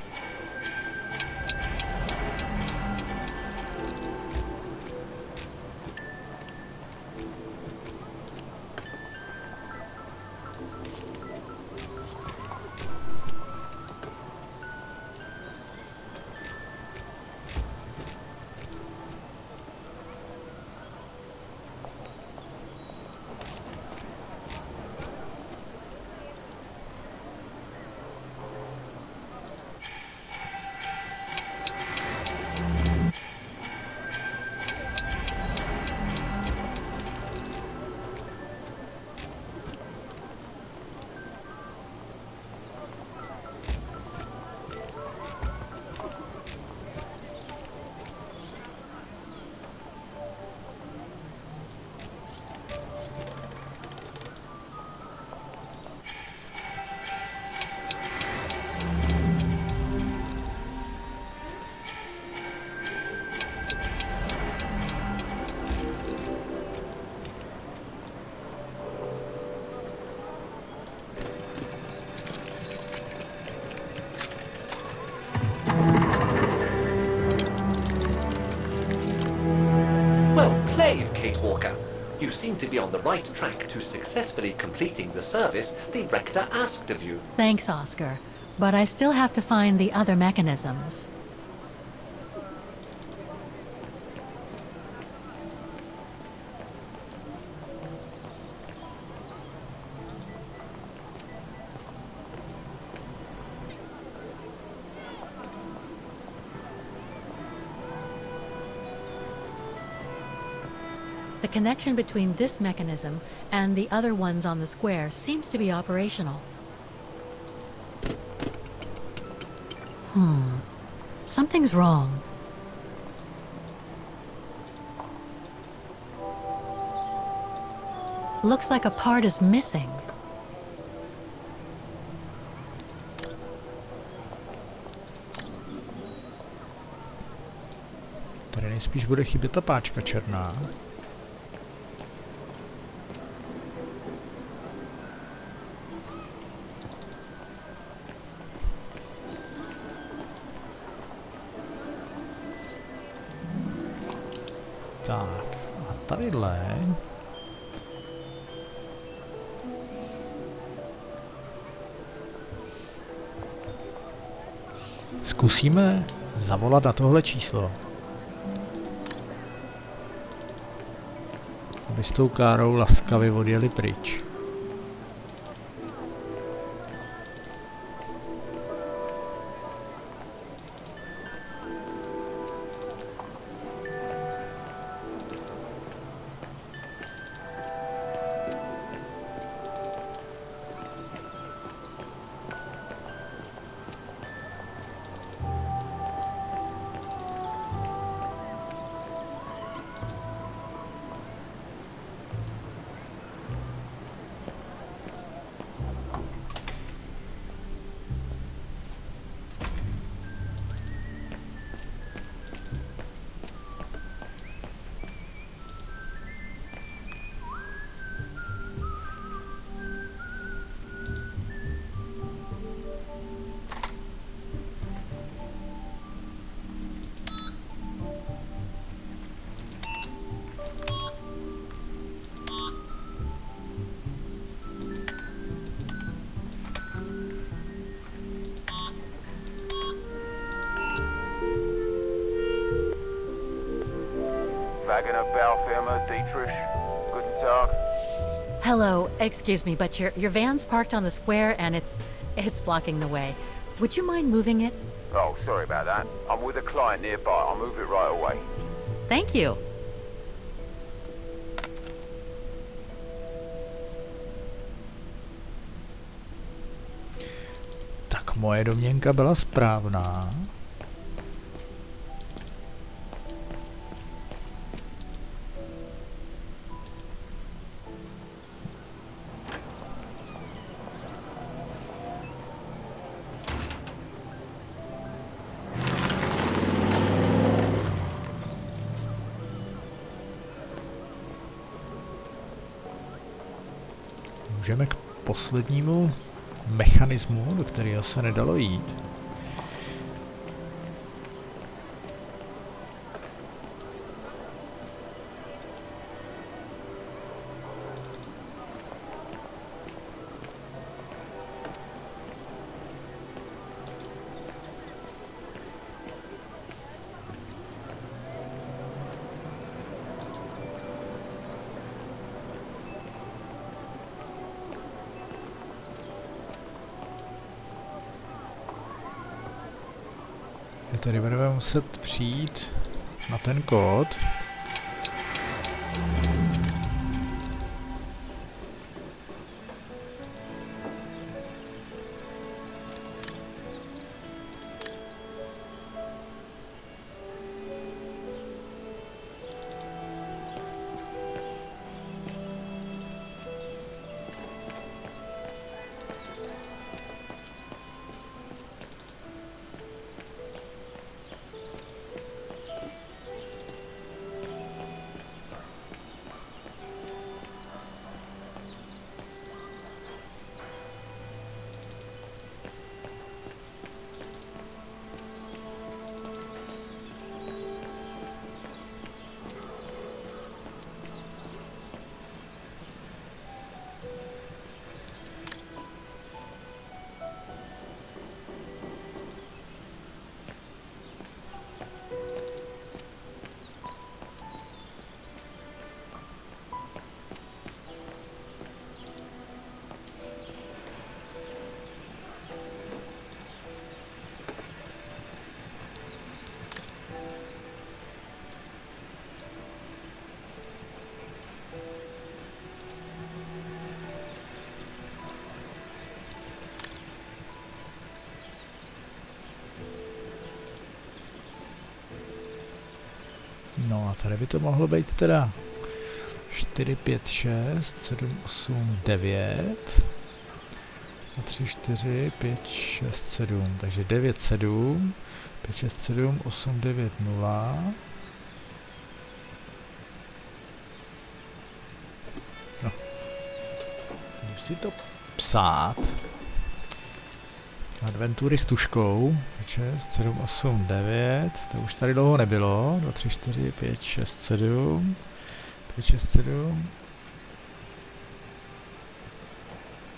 You seem to be on the right track to successfully completing the service the Rector asked of you. Thanks, Oscar. But I still have to find the other mechanisms. The connection between this mechanism and the other ones on the square seems to be operational. Something's wrong. Looks like a part is missing. Tady nejspíš bude chybět ta páčka černá. Tak, a tadyhle... Zkusíme zavolat na tohle číslo. Aby s tou károu laskavě odjeli pryč. Wagner Baufirma, Dietrich. Guten Tag. Hello, excuse me, but your van's parked on the square and it's blocking the way. Would you mind moving it? Oh, sorry about that. I'm with a client nearby. I'll move it right away. Thank you. Tak moje domněnka byla správná. Můžeme k poslednímu mechanismu, do kterého se nedalo jít. Tady budeme muset přijít na ten kód. No a tady by to mohlo být teda 4, 5, 6, 7, 8, 9 a 3, 4, 5, 6, 7. Takže 9, 7, 5, 6, 7, 8, 9, 0. No. Můžu si to psát. Adventury s tuškou. 6, 7, 8, 9. To už tady dlouho nebylo. 2, 3, 4, 5, 6, 7. 5, 6, 7.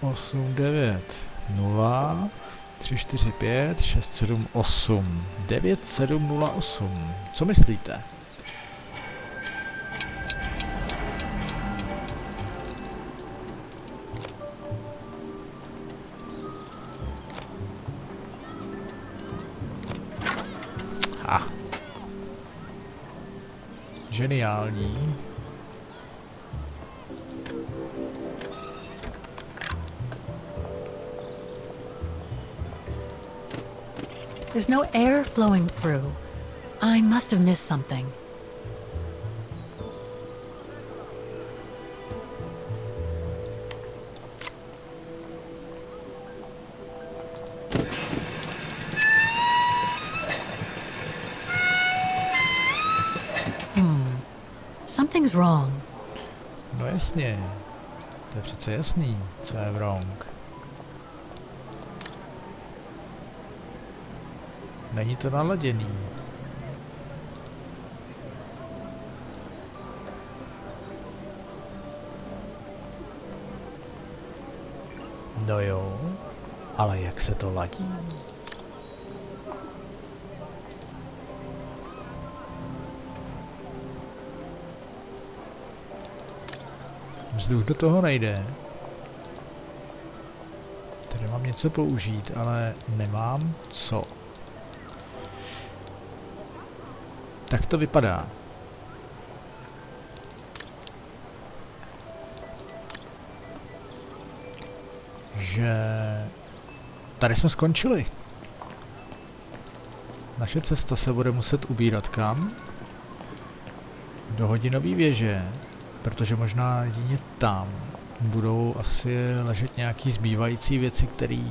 8, 9, 0. 3, 4, 5, 6, 7, 8. 9, 7, 0, 8. Co myslíte? Geniální. There's no air flowing through. I must have missed something. Something's wrong. No jasně. To je přece jasný, co je wrong. Není to naladěný. No jo, ale jak se to ladí? Vzduch do toho nejde. Tady mám něco použít, ale nemám co. Tak to vypadá. Že tady jsme skončili. Naše cesta se bude muset ubírat kam? Do hodinové věže, protože možná jedině tam budou asi ležet nějaký zbývající věci, které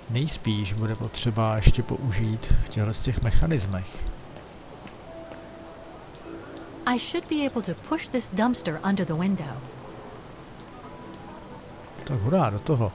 nejspíš bude potřeba ještě použít v těch mechanismech. I should be able to push this dumpster under the window. Tak hurá, do toho.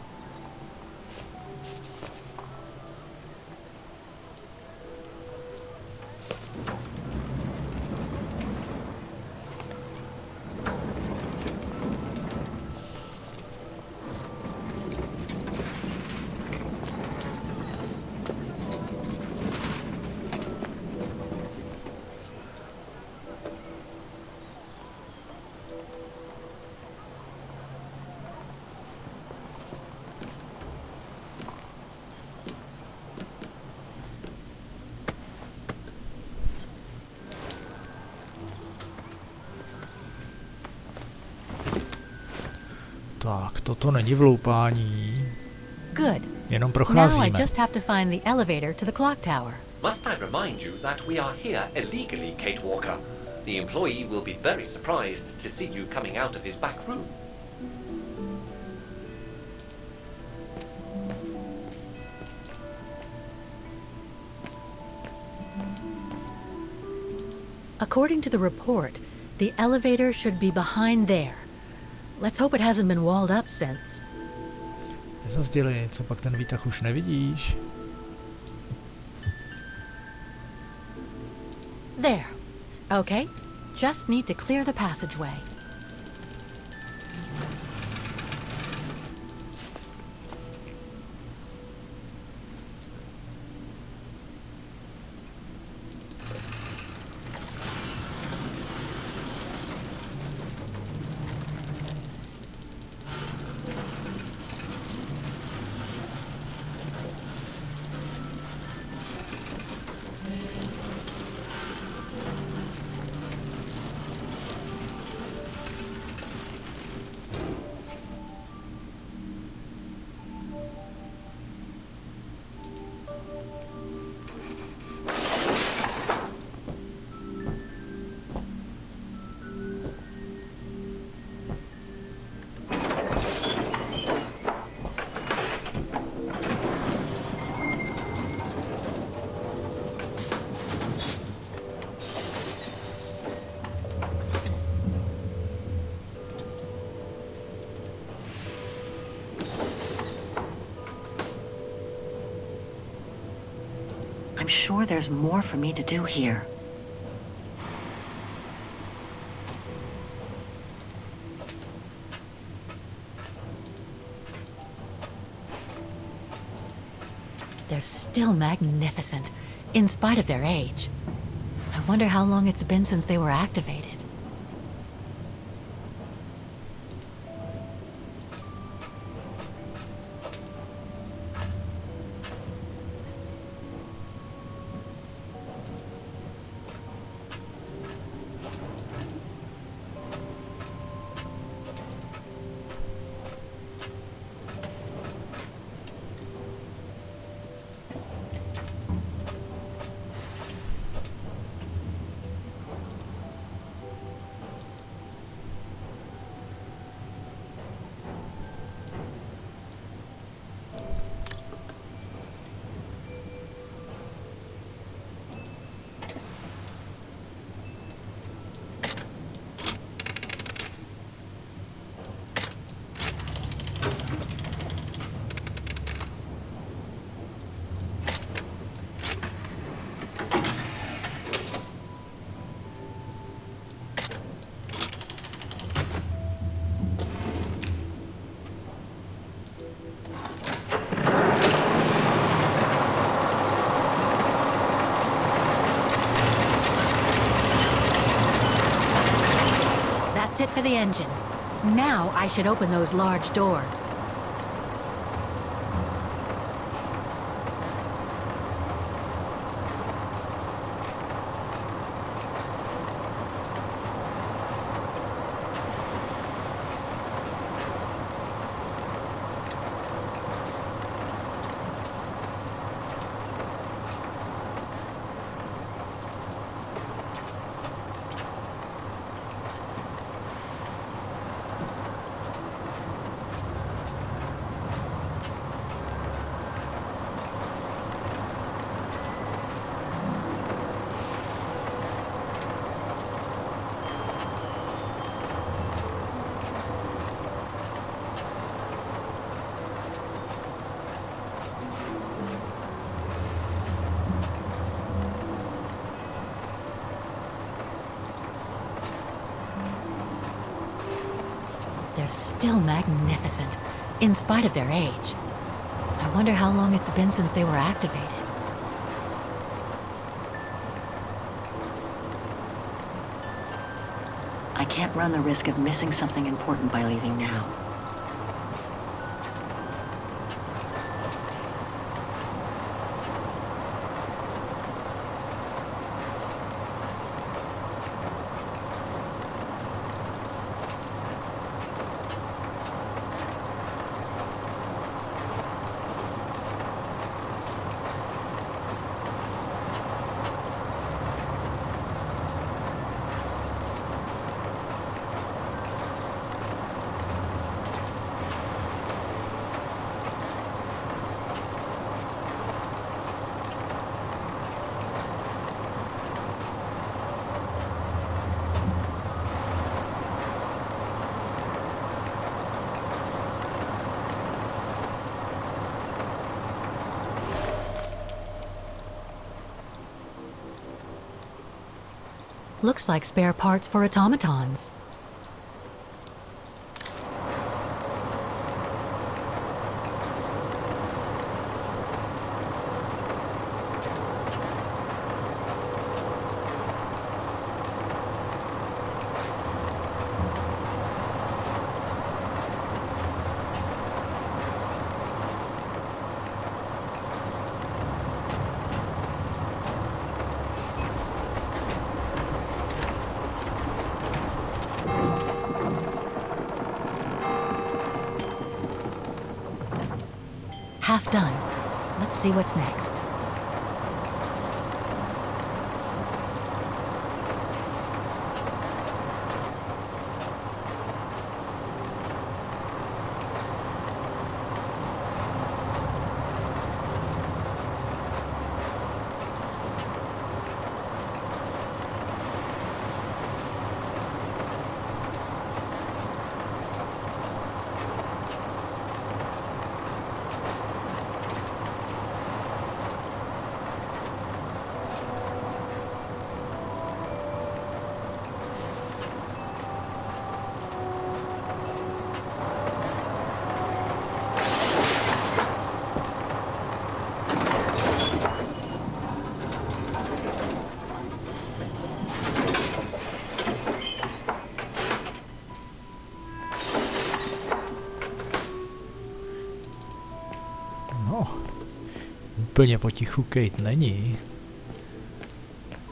Tak, toto není vloupání. Good. Jenom Now I procházíme. just have to find the elevator to the clock tower. Must I remind you that we are here illegally, Kate Walker? The employee will be very surprised to see you coming out of his back room. According to the report, the elevator should be behind there. Let's hope it hasn't been walled up since. Nezazděli, co pak ten výtah už nevidíš? There. Okay. Just need to clear the passageway. I'm sure there's more for me to do here. They're still magnificent, in spite of their age. I wonder how long it's been since they were activated. That's it for the engine. Now I should open those large doors. They're still magnificent, in spite of their age. I wonder how long it's been since they were activated. I can't run the risk of missing something important by leaving now. Looks like spare parts for automatons. Half done. Let's see what's next. úplně potichu Kate není.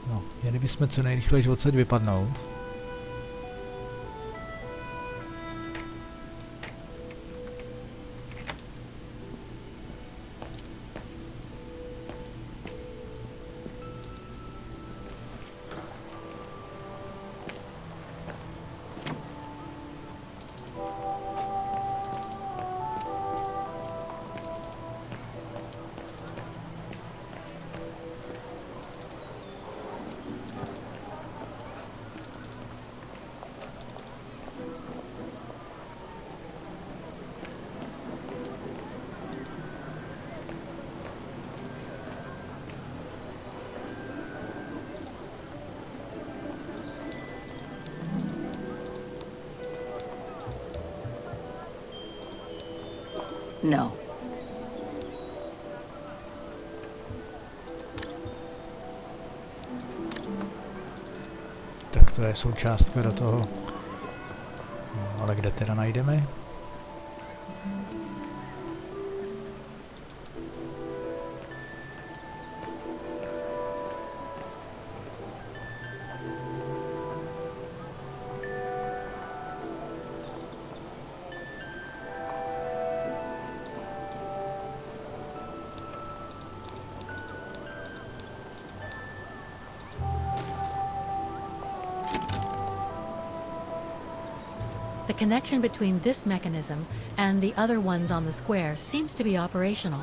No, měli bychom co nejrychleji odsaď vypadnout. No. Tak to je součástka do toho. No, ale kde teda najdeme? The connection between this mechanism and the other ones on the square seems to be operational.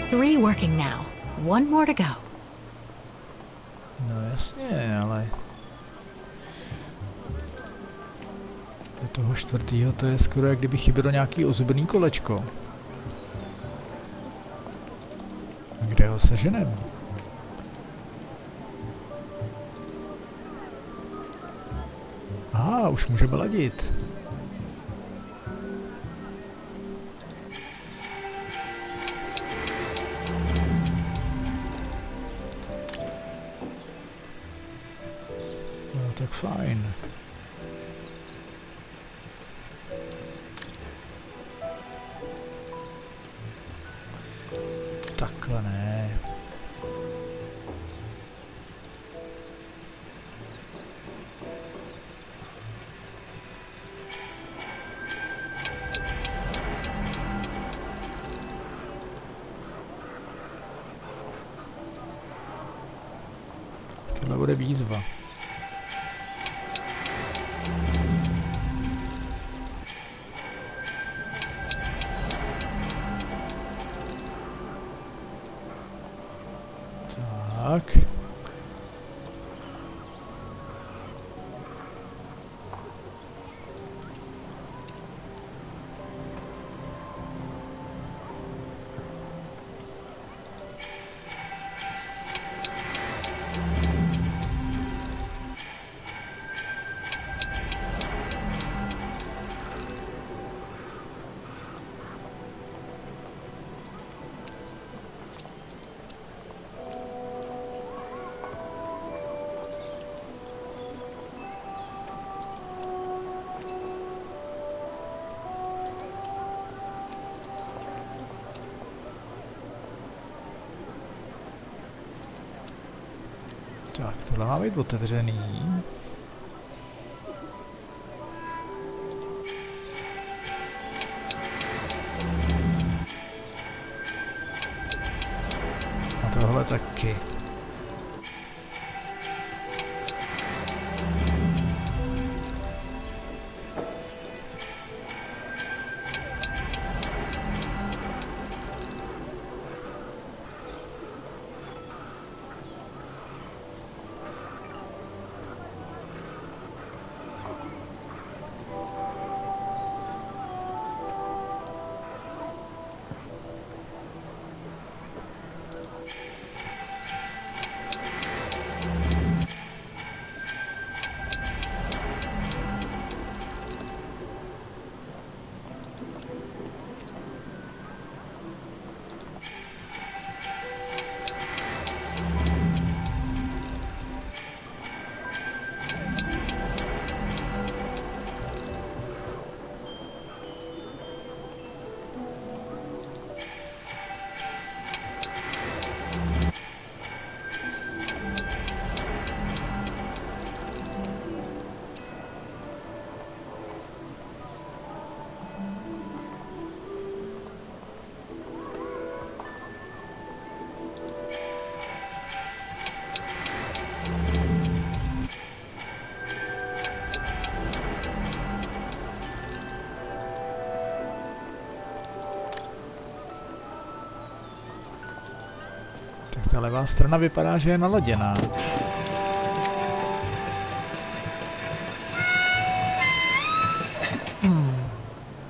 Three working now. One more to go. No jasně, ale... Do toho čtvrtýho to je skoro jak kdyby chybělo nějaký ozubný kolečko. A kde ho seženem? Aha, už můžeme ladit. No tak fajn. Takhle ne. Tohle bude výzva. Tak. Tak, tohle má být otevřený. A tohle taky. Tak ta levá strana vypadá, že je naladěná.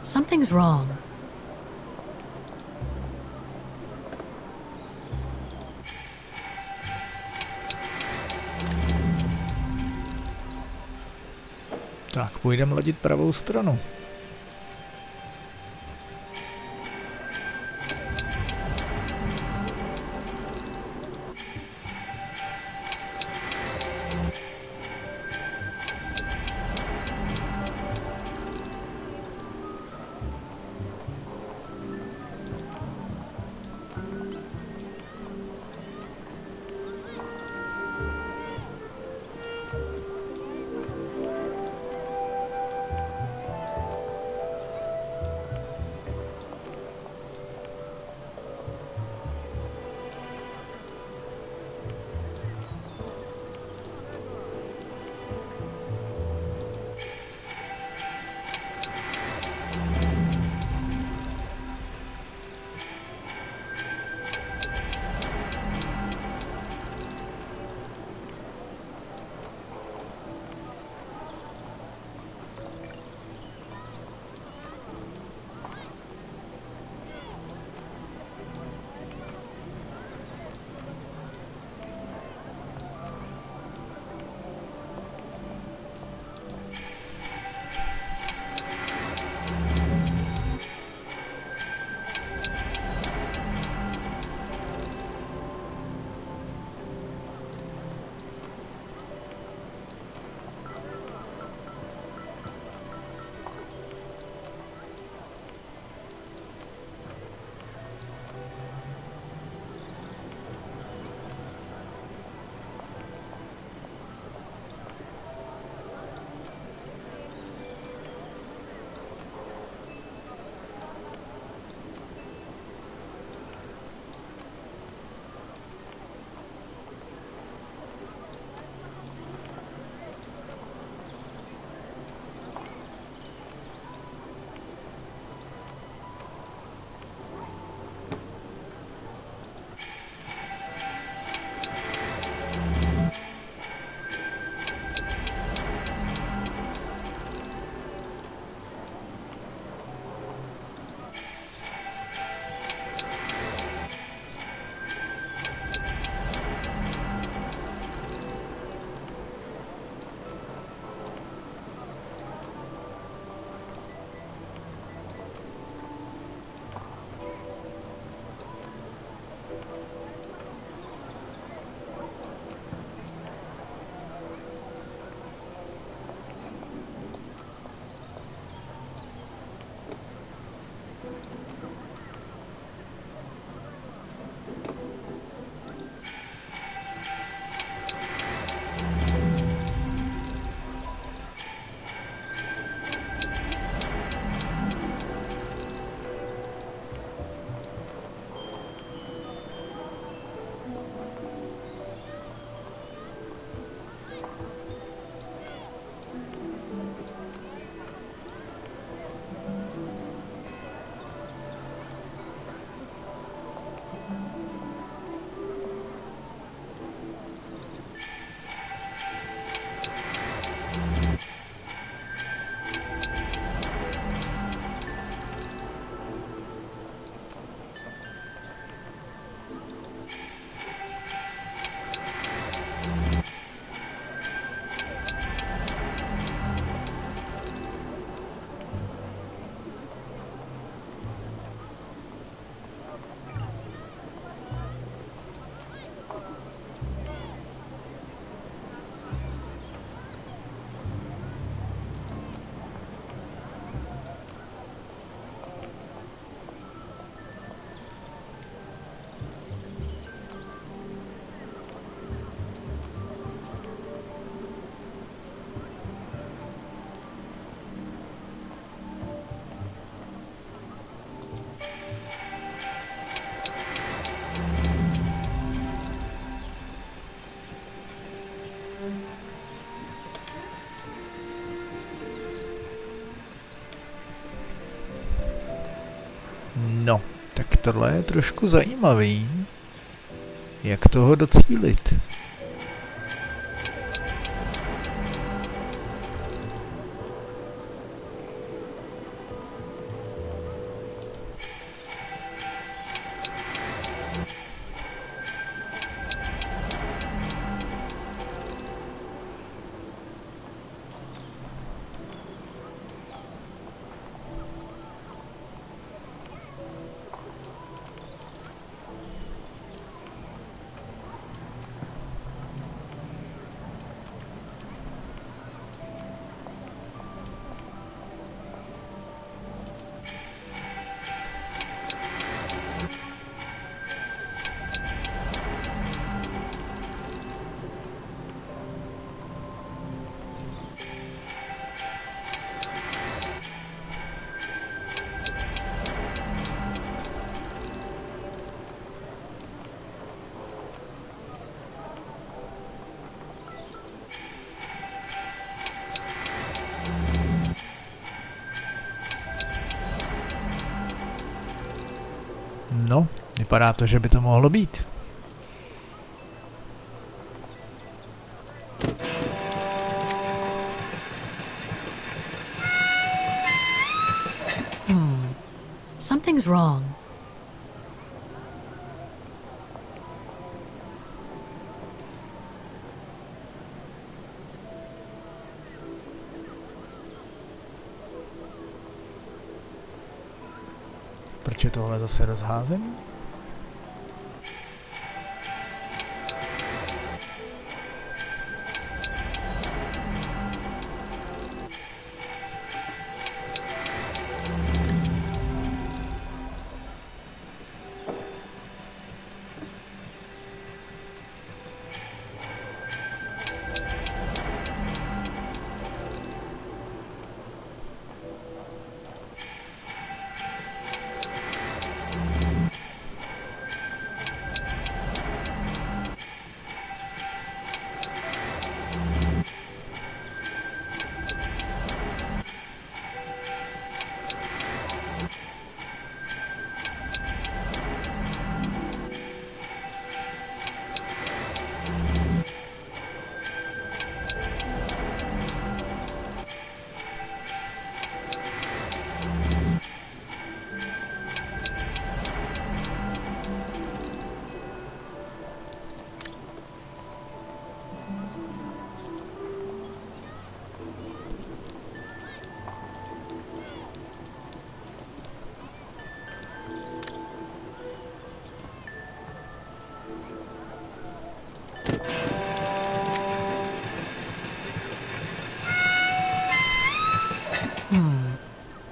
Something's wrong. Tak, půjdeme ladit pravou stranu. No, tak tohle je trošku zajímavý. Jak toho docílit? No, vypadá to, že by to mohlo být. Something's wrong. Proč je tohle zase rozházený?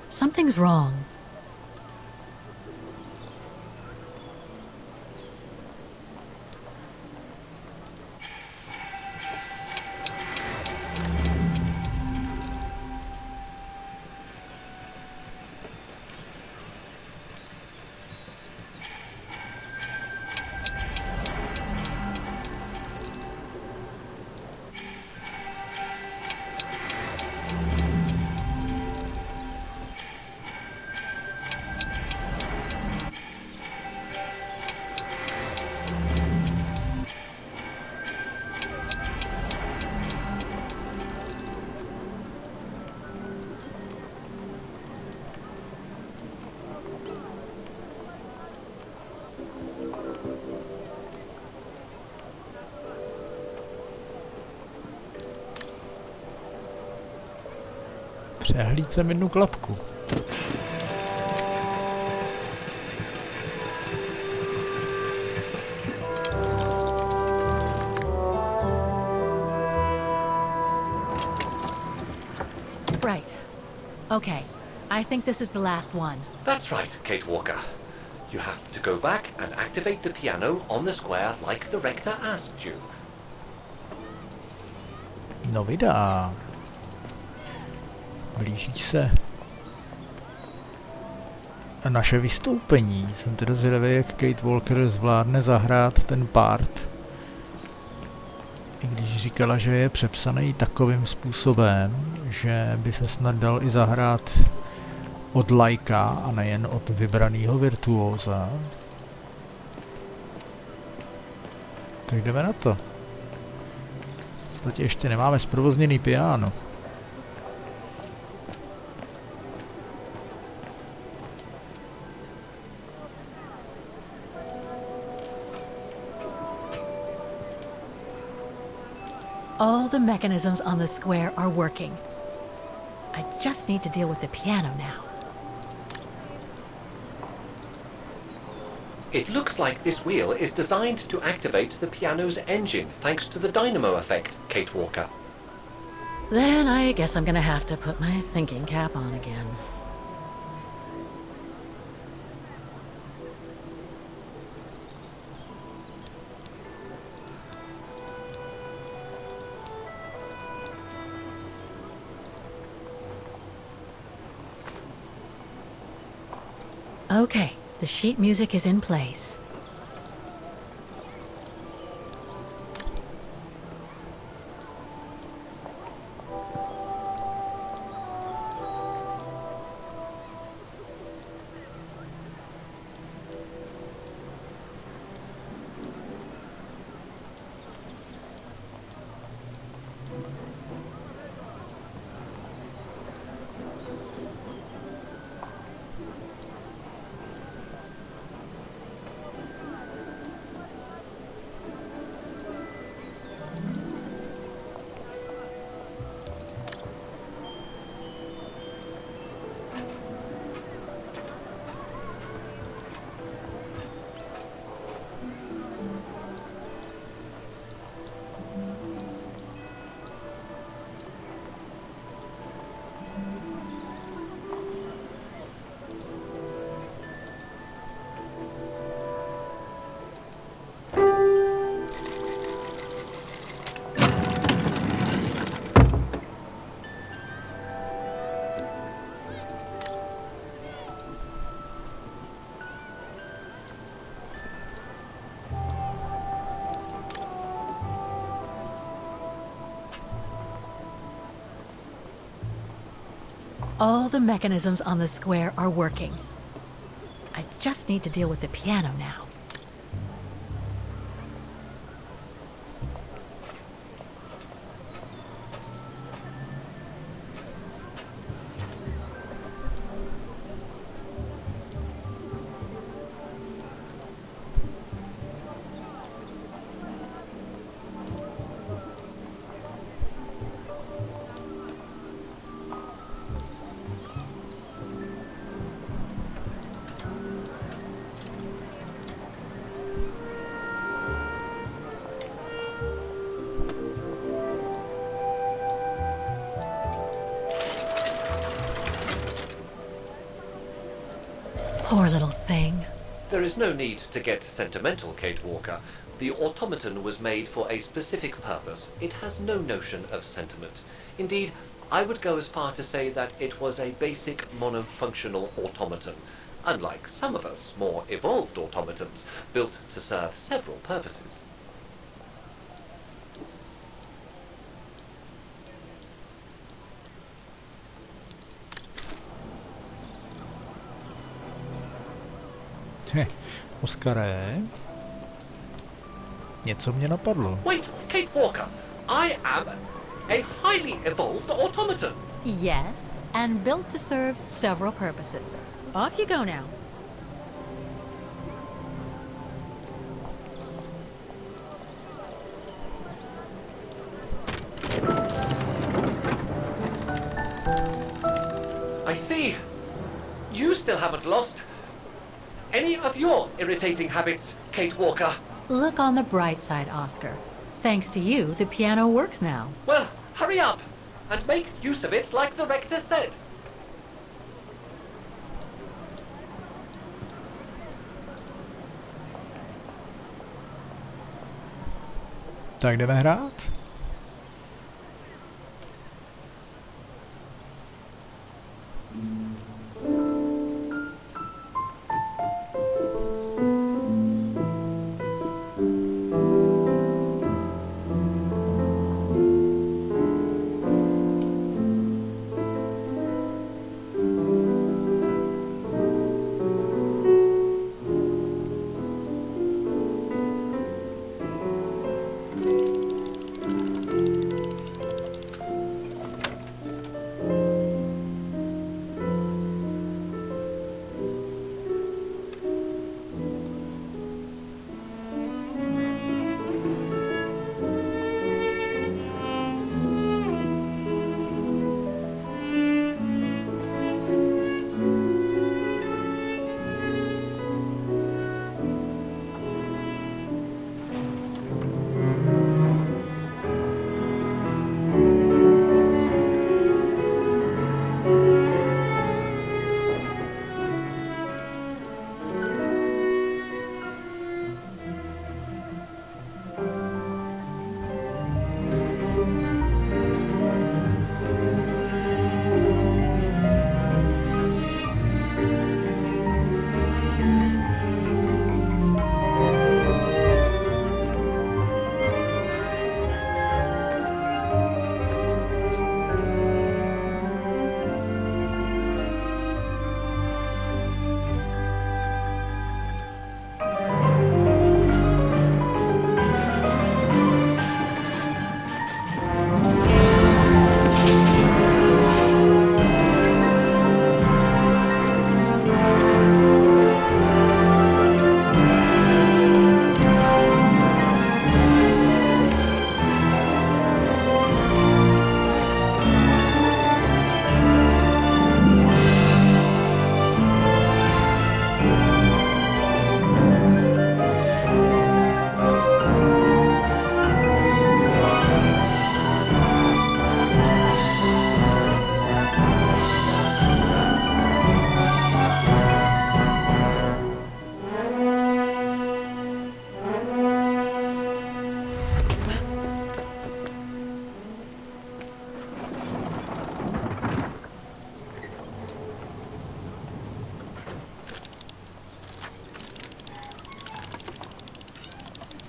Something's wrong. Přehlíd jsem jednu klapku. Right. Okay. I think this is the last one. That's right, Kate Walker. You have to go back and activate the piano on the square like the rector asked you. No vydá. Blíží se naše vystoupení. Jsem teda zvědavý, jak Kate Walker zvládne zahrát ten part. I když říkala, že je přepsaný takovým způsobem, že by se snad dal i zahrát od laika a nejen od vybraného virtuóza. Tak jdeme na to. V podstatě ještě nemáme zprovozněný piano. All the mechanisms on the square are working. I just need to deal with the piano now. It looks like this wheel is designed to activate the piano's engine, thanks to the dynamo effect, Kate Walker. Then I guess I'm gonna have to put my thinking cap on again. Okay, the sheet music is in place. All the mechanisms on the square are working. I just need to deal with the piano now. Poor little thing. There is no need to get sentimental, Kate Walker. The automaton was made for a specific purpose. It has no notion of sentiment. Indeed, I would go as far to say that it was a basic monofunctional automaton, unlike some of us more evolved automatons, built to serve several purposes. Oskare, něco mě napadlo. Wait, Kate Walker, I am a highly evolved automaton. Yes, and built to serve several purposes. Off you go now. I see. You still haven't lost any of your irritating habits, Kate Walker. Look on the bright side, Oscar. Thanks to you, the piano works now. Well, hurry up and make use of it like the rector said. Tak jdeme hrát?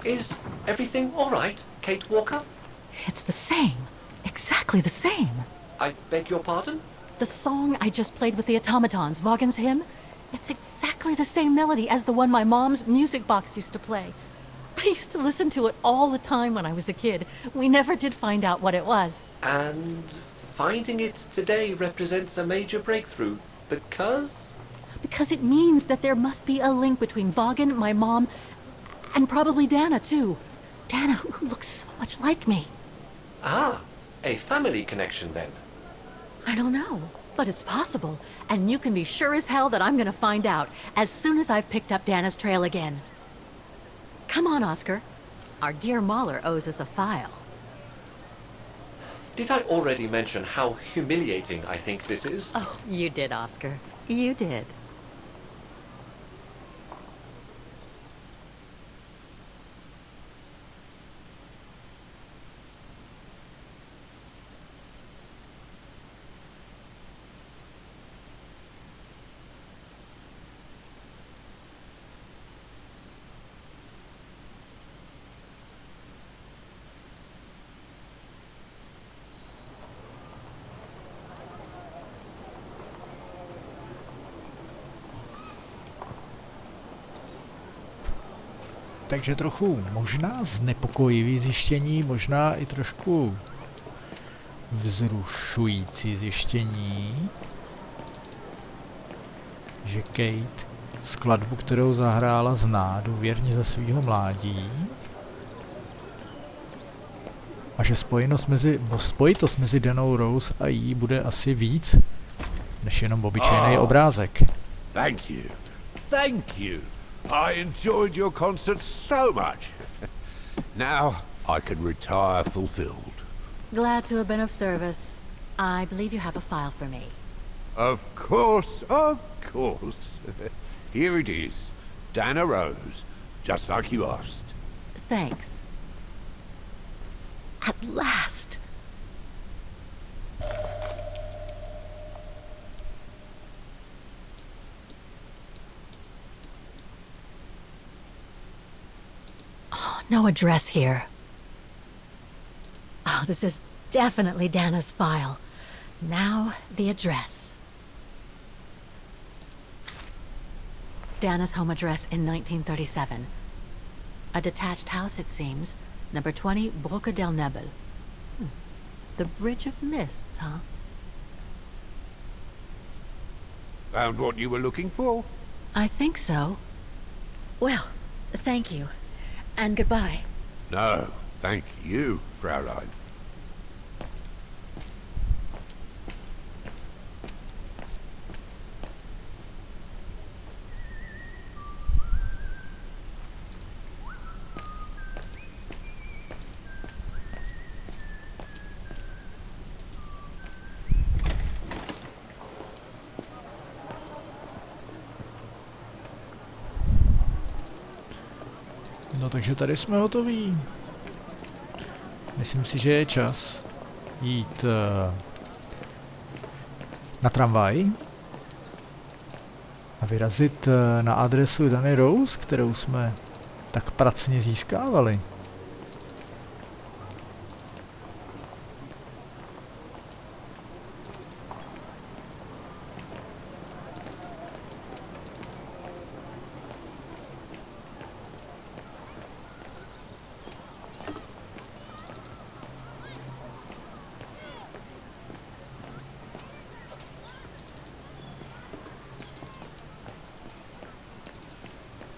Is everything all right, Kate Walker? It's the same. Exactly the same. I beg your pardon? The song I just played with the automatons, Vaughan's hymn, it's exactly the same melody as the one my mom's music box used to play. I used to listen to it all the time when I was a kid. We never did find out what it was. And finding it today represents a major breakthrough, because? Because it means that there must be a link between Vaughan, my mom, and probably Dana, too. Dana, who looks so much like me. Ah, a family connection then. I don't know, but it's possible. And you can be sure as hell that I'm gonna find out as soon as I've picked up Dana's trail again. Come on, Oscar. Our dear Mahler owes us a file. Did I already mention how humiliating I think this is? Oh, you did, Oscar. You did. Takže trochu možná znepokojivý zjištění, možná i trošku vzrušující zjištění, že Kate skladbu, kterou zahrála, zná důvěrně ze svého mládí a že spojitost mezi Danou Rose a jí bude asi víc než jenom obyčejný obrázek. Thank you. Thank you. I enjoyed your concert so much. Now I can retire fulfilled. Glad to have been of service. I believe you have a file for me. Of course, of course. Here it is. Dana Rose, just like you asked. Thanks. At last! Oh, no address here. Oh, this is definitely Dana's file. Now, the address. Dana's home address in 1937. A detached house, it seems. Number 20, Brücke del Nebel. The Bridge of Mists, huh? Found what you were looking for? I think so. Well, thank you. And goodbye. No, thank you, Fraulein. No takže tady jsme hotoví. Myslím si, že je čas jít na tramvaj a vyrazit na adresu Dany Rose, kterou jsme tak pracně získávali.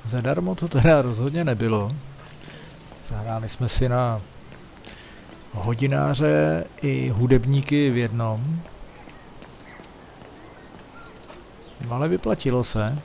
Zadarmo to teda rozhodně nebylo. Zahráli jsme si na hodináře i hudebníky v jednom. Ale vyplatilo se.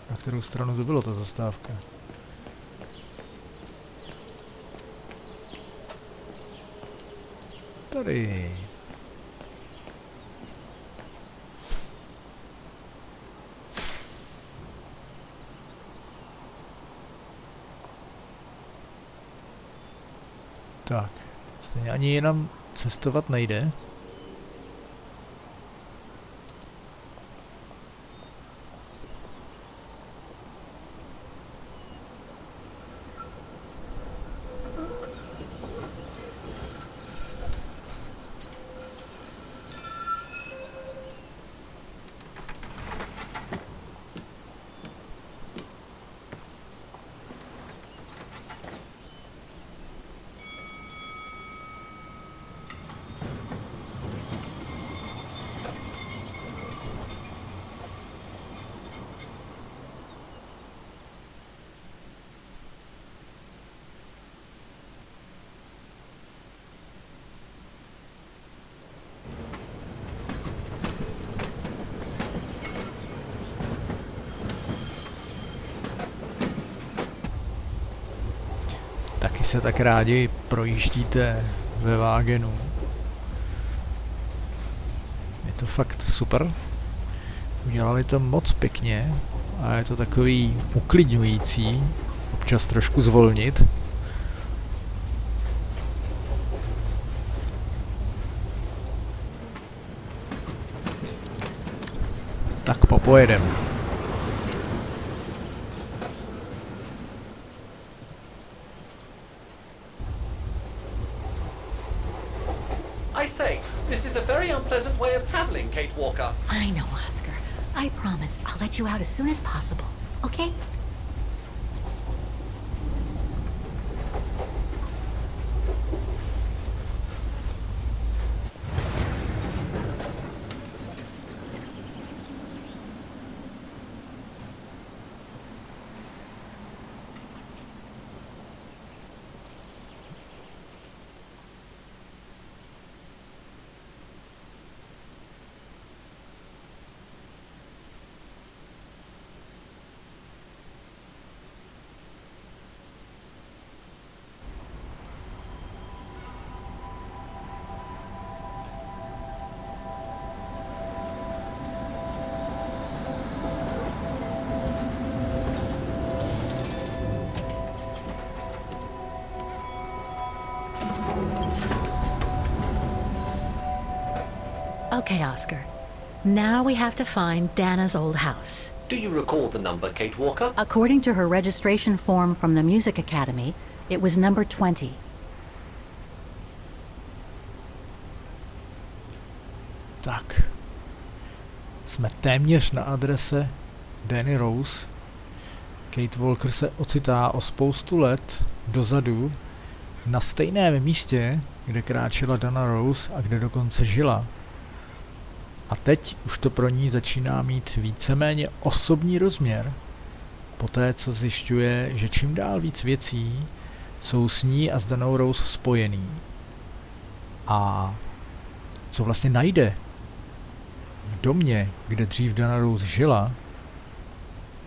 Na kterou stranu to bylo ta zastávka? Tady. Tak, stejně ani jinam cestovat nejde. Taky se tak rádi projíždíte ve vágenu. Je to fakt super. Udělali to moc pěkně a je to takový uklidňující. Občas trošku zvolnit. Tak popojedem. I say, this is a very unpleasant way of traveling, Kate Walker. I know, Oscar. I promise I'll let you out as soon as possible, okay? Okay, Oscar. Now we have to find Dana's old house. Do you recall the number, Kate Walker? According to her registration form from the Music Academy, it was number 20. Tak. Jsme téměř na adrese Dany Rose. Kate Walker se ocitá o spoustu let dozadu na stejném místě, kde kráčela Dana Rose a kde dokonce žila. A teď už to pro ní začíná mít víceméně osobní rozměr, poté co zjišťuje, že čím dál víc věcí jsou s ní a s Danou Rose spojený. A co vlastně najde v domě, kde dřív Dana Rose žila,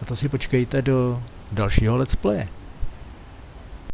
a to si počkejte do dalšího let's playe.